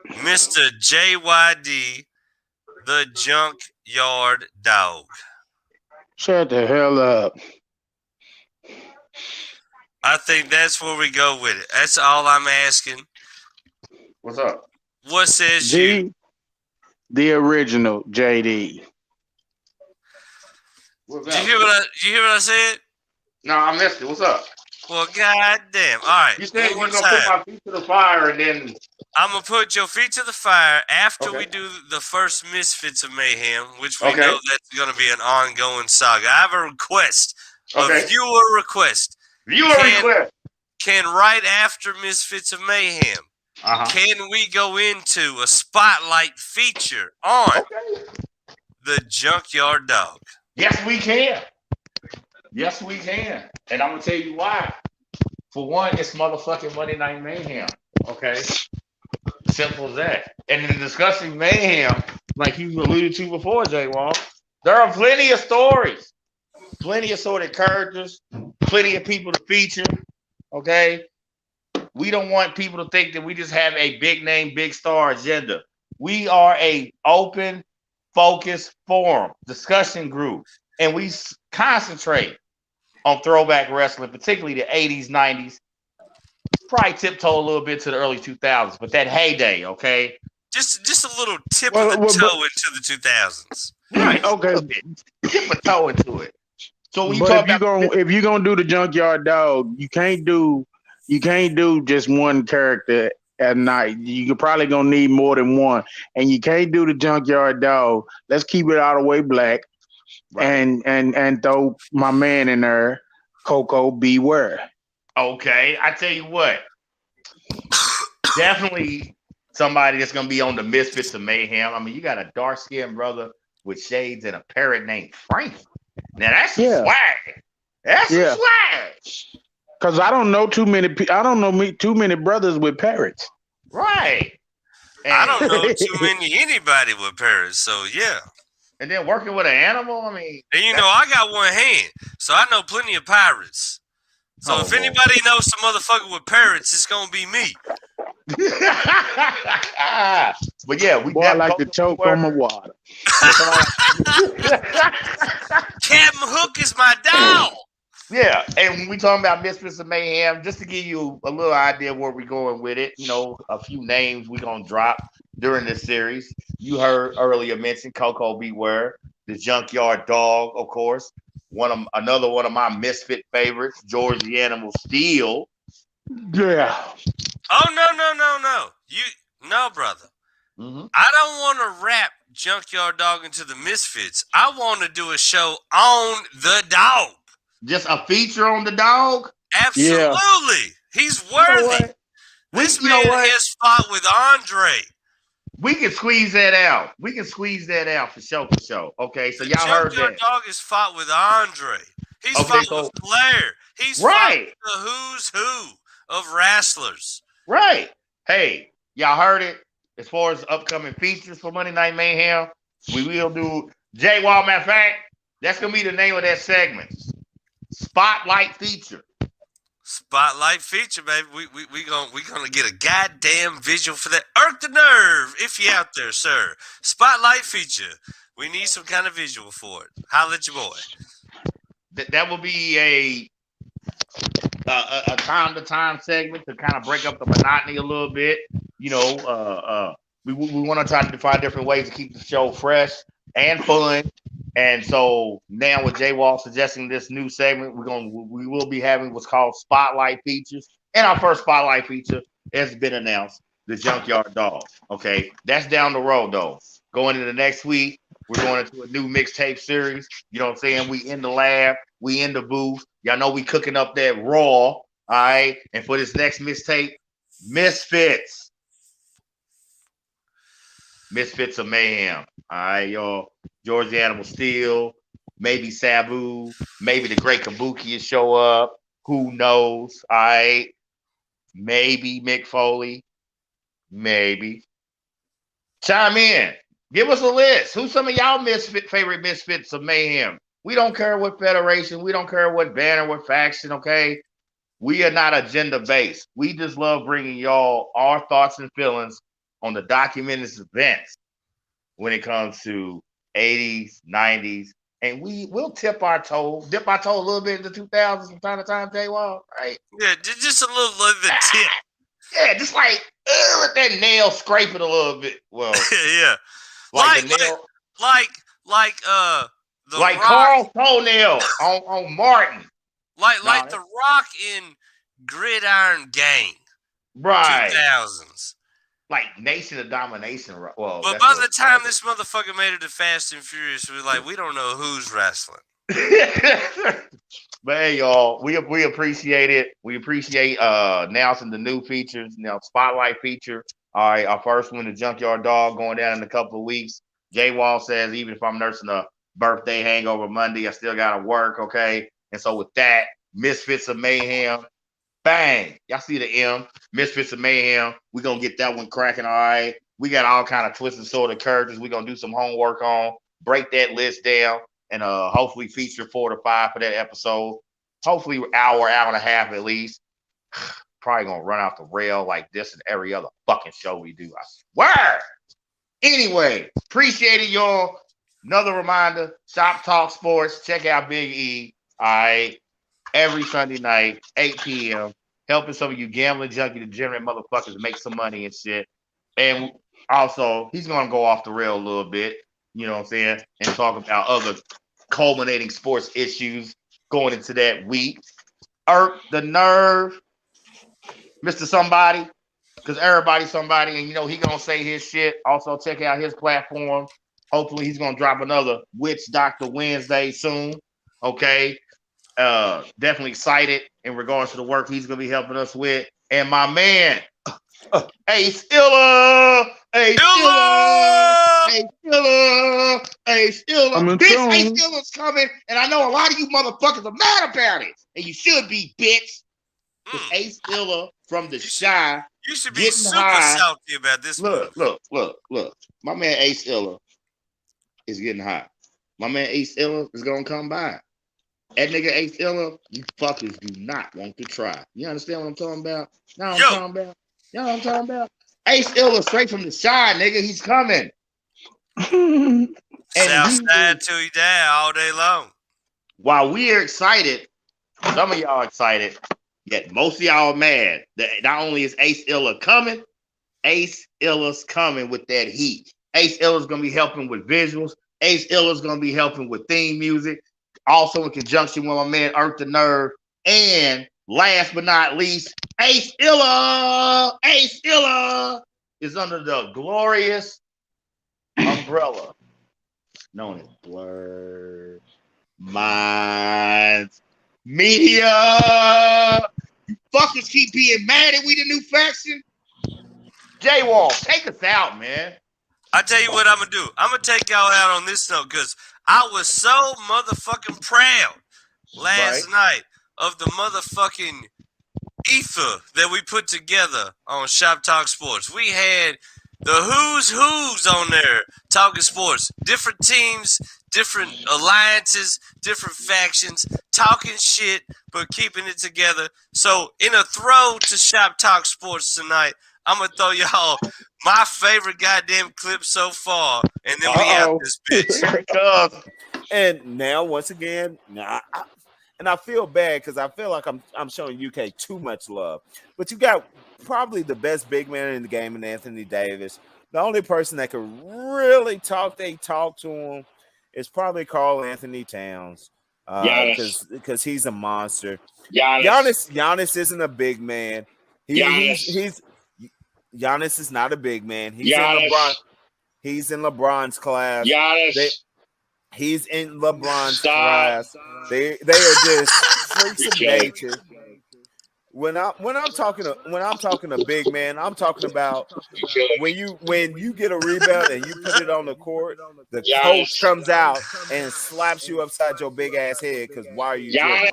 Mr. JYD, the Junkyard Dog. Shut the hell up. I think that's where we go with it. That's all I'm asking. What's up? What says you? The original JD. What's Did you hear what I said? No, I missed it. What's up? Well, goddamn. All right. You said One you're more gonna put time. my feet to the fire, and then I'm gonna put your feet to the fire after Okay. we do the first Misfits of Mayhem, which we Okay. know that's gonna be an ongoing saga. I have a request, Okay. a viewer request. viewer request. Can right after Misfits of Mayhem, can we go into a spotlight feature on the Junkyard Dog? Yes, we can. Yes, we can. And I'm gonna tell you why. For one, it's motherfucking Monday Night Mayhem. Okay. Simple as that. And in discussing Mayhem, like you alluded to before, J Wall, there are plenty of stories, plenty of assorted characters, plenty of people to feature. Okay. We don't want people to think that we just have a big name, big star agenda. We are a open, focused forum, discussion group, and we concentrate on throwback wrestling, particularly the 80s, 90s. Probably tiptoe a little bit to the early 2000s, but that heyday, okay? Just a little tip of the toe into the 2000s. Right. Okay. Tip a toe into it. So when you But talk if you're gonna do the Junkyard Dog, you can't do just one character at night. You're probably gonna need more than one, and you can't do the Junkyard Dog. Let's keep it all the way black, and throw my man in there, Coco Beware. Okay, I tell you what, definitely somebody that's gonna be on the Misfits of Mayhem. I mean, you got a dark skinned brother with shades and a parrot named Frank. Now that's some swag. That's some swag. Cause I don't know too many. I don't know too many brothers with parrots. Right. And I don't know too anybody with parrots. So yeah. And then working with an animal. I mean, and you know I got one hand, so I know plenty of pirates. So if anybody knows some motherfucker with parrots, it's gonna be me. But yeah, we I like to choke on my water. Captain Hook is my dog. Yeah, and when we talking about Misfits of Mayhem, just to give you a little idea of where we're going with it, you know, a few names we're gonna drop during this series. You heard earlier mentioned Coco Beware, the Junkyard Dog, of course. Another one of my Misfit favorites, George the Animal Steel. Yeah. Oh no, brother. Mm-hmm. I don't want to wrap Junkyard Dog into the Misfits. I want to do a show on the dog. Just a feature on the dog? Absolutely. Yeah. He's worthy. This man has fought with Andre. We can squeeze that out. For sure. Okay, so y'all heard that. Junkyard Dog has fought with Andre. He's fought with Flair. He's fought with the who's who of wrestlers. Right. Hey, y'all heard it. As far as upcoming features for Monday Night Mayhem, we will do J Wall. Matter of fact, that's gonna be the name of that segment. Spotlight feature. Spotlight feature, baby. We gonna get a goddamn visual for that. Irk the nerve, if you out there, sir. Spotlight feature. We need some kind of visual for it. Holla at your boy. That will be a time-to-time segment to kind of break up the monotony a little bit. You know, we want to try to find different ways to keep the show fresh and fun. And so now with J Wall suggesting this new segment, we will be having what's called Spotlight Features. And our first Spotlight feature has been announced, the Junkyard Dog. Okay, that's down the road though. Going into next week, we're going into a new mixtape series. You know what I'm saying? We in the lab, we in the booth. Y'all know we cooking up that raw. All right. And for this next mixtape, Misfits of Mayhem. All right, y'all. George the Animal Steel, maybe Sabu, maybe the Great Kabuki will show up. Who knows? All right. Maybe Mick Foley. Maybe. Chime in. Give us a list. Who's some of y'all favorite Misfits of Mayhem? We don't care what federation. We don't care what banner, what faction, okay? We are not agenda-based. We just love bringing y'all our thoughts and feelings on the documented events when it comes to 80s, 90s, and we'll dip our toe a little bit in the 2000s from time to time, J-Wall, right? Yeah, just a little of the tip. Yeah, just like let that nail scrape it a little bit. Well, yeah, like the nail, the like Rock, Carl's toenail on Martin, like the Rock in Gridiron Gang, right? 2000s. Like Nation of Domination. Well, but by the time this motherfucker made it to Fast and Furious, we're like, we don't know who's wrestling. But hey, y'all, we appreciate it. We appreciate announcing the new features. Spotlight feature. All right, our first one, the Junkyard Dog, going down in a couple of weeks. Jay Wall says, even if I'm nursing a birthday hangover Monday, I still gotta work. Okay, and so with that, Misfits of Mayhem. Bang! Y'all see the M, Misfits of Mayhem. We're gonna get that one cracking. All right. We got all kind of twists and sort of characters we're gonna do some homework on, break that list down, and hopefully feature 4 to 5 for that episode. Hopefully hour and a half at least. Probably gonna run off the rail like this and every other fucking show we do. I swear. Anyway, appreciate it, y'all. Another reminder: Shop Talk Sports. Check out Big E. All right. Every Sunday night, 8 p.m., helping some of you gambling junkie degenerate motherfuckers make some money and shit. And also, he's going to go off the rail a little bit, you know what I'm saying, and talk about other culminating sports issues going into that week. The nerve, Mr. Somebody, because everybody's somebody, and, he going to say his shit. Also, check out his platform. Hopefully, he's going to drop another Witch Doctor Wednesday soon, okay? Definitely excited in regards to the work he's gonna be helping us with. And my man, Ace Illa. This Ace Illa's coming, and I know a lot of you motherfuckers are mad about it, and you should be, bitch. Ace Illa from the Shy. You should be super salty about this. Look. My man Ace Illa is getting hot. My man Ace Illa is gonna come by. That nigga Ace Illa, you fuckers do not want to try. You understand what I'm talking about? You know what I'm talking about? Ace Illa straight from the Shy, nigga. He's coming. Southside till he die all day long. While we are excited, some of y'all excited, yet most of y'all are mad that not only is Ace Illa coming, Ace Illa's coming with that heat. Ace Illa's gonna be helping with visuals. Ace Illa's gonna be helping with theme music. Also in conjunction with my man Earth the Nerve. And last but not least, Ace Illa is under the glorious umbrella known as Blurred Minds Media. You fuckers keep being mad at we the new faction. J-Wall, take us out, man. I tell you what I'm gonna do. I'm gonna take y'all out on this note because I was so motherfucking proud last night of the motherfucking ether that we put together on Shop Talk Sports. We had the who's on there talking sports, different teams, different alliances, different factions, talking shit, but keeping it together. So in a throw to Shop Talk Sports tonight, I'm going to throw y'all my favorite goddamn clip so far, and then we have this bitch. And now, once again, and I feel bad because I feel like I'm showing UK too much love. But you got probably the best big man in the game in Anthony Davis. The only person that can really talk to him is probably Karl Anthony Towns. Because he's a monster. Giannis isn't a big man. Giannis is not a big man. He's in LeBron's class. He's in LeBron's class. They are just freaks of nature. When I'm talking a big man, I'm talking about when you get a rebound and you put it on the court, the coach comes out and slaps you upside your big ass head because why are you doing it?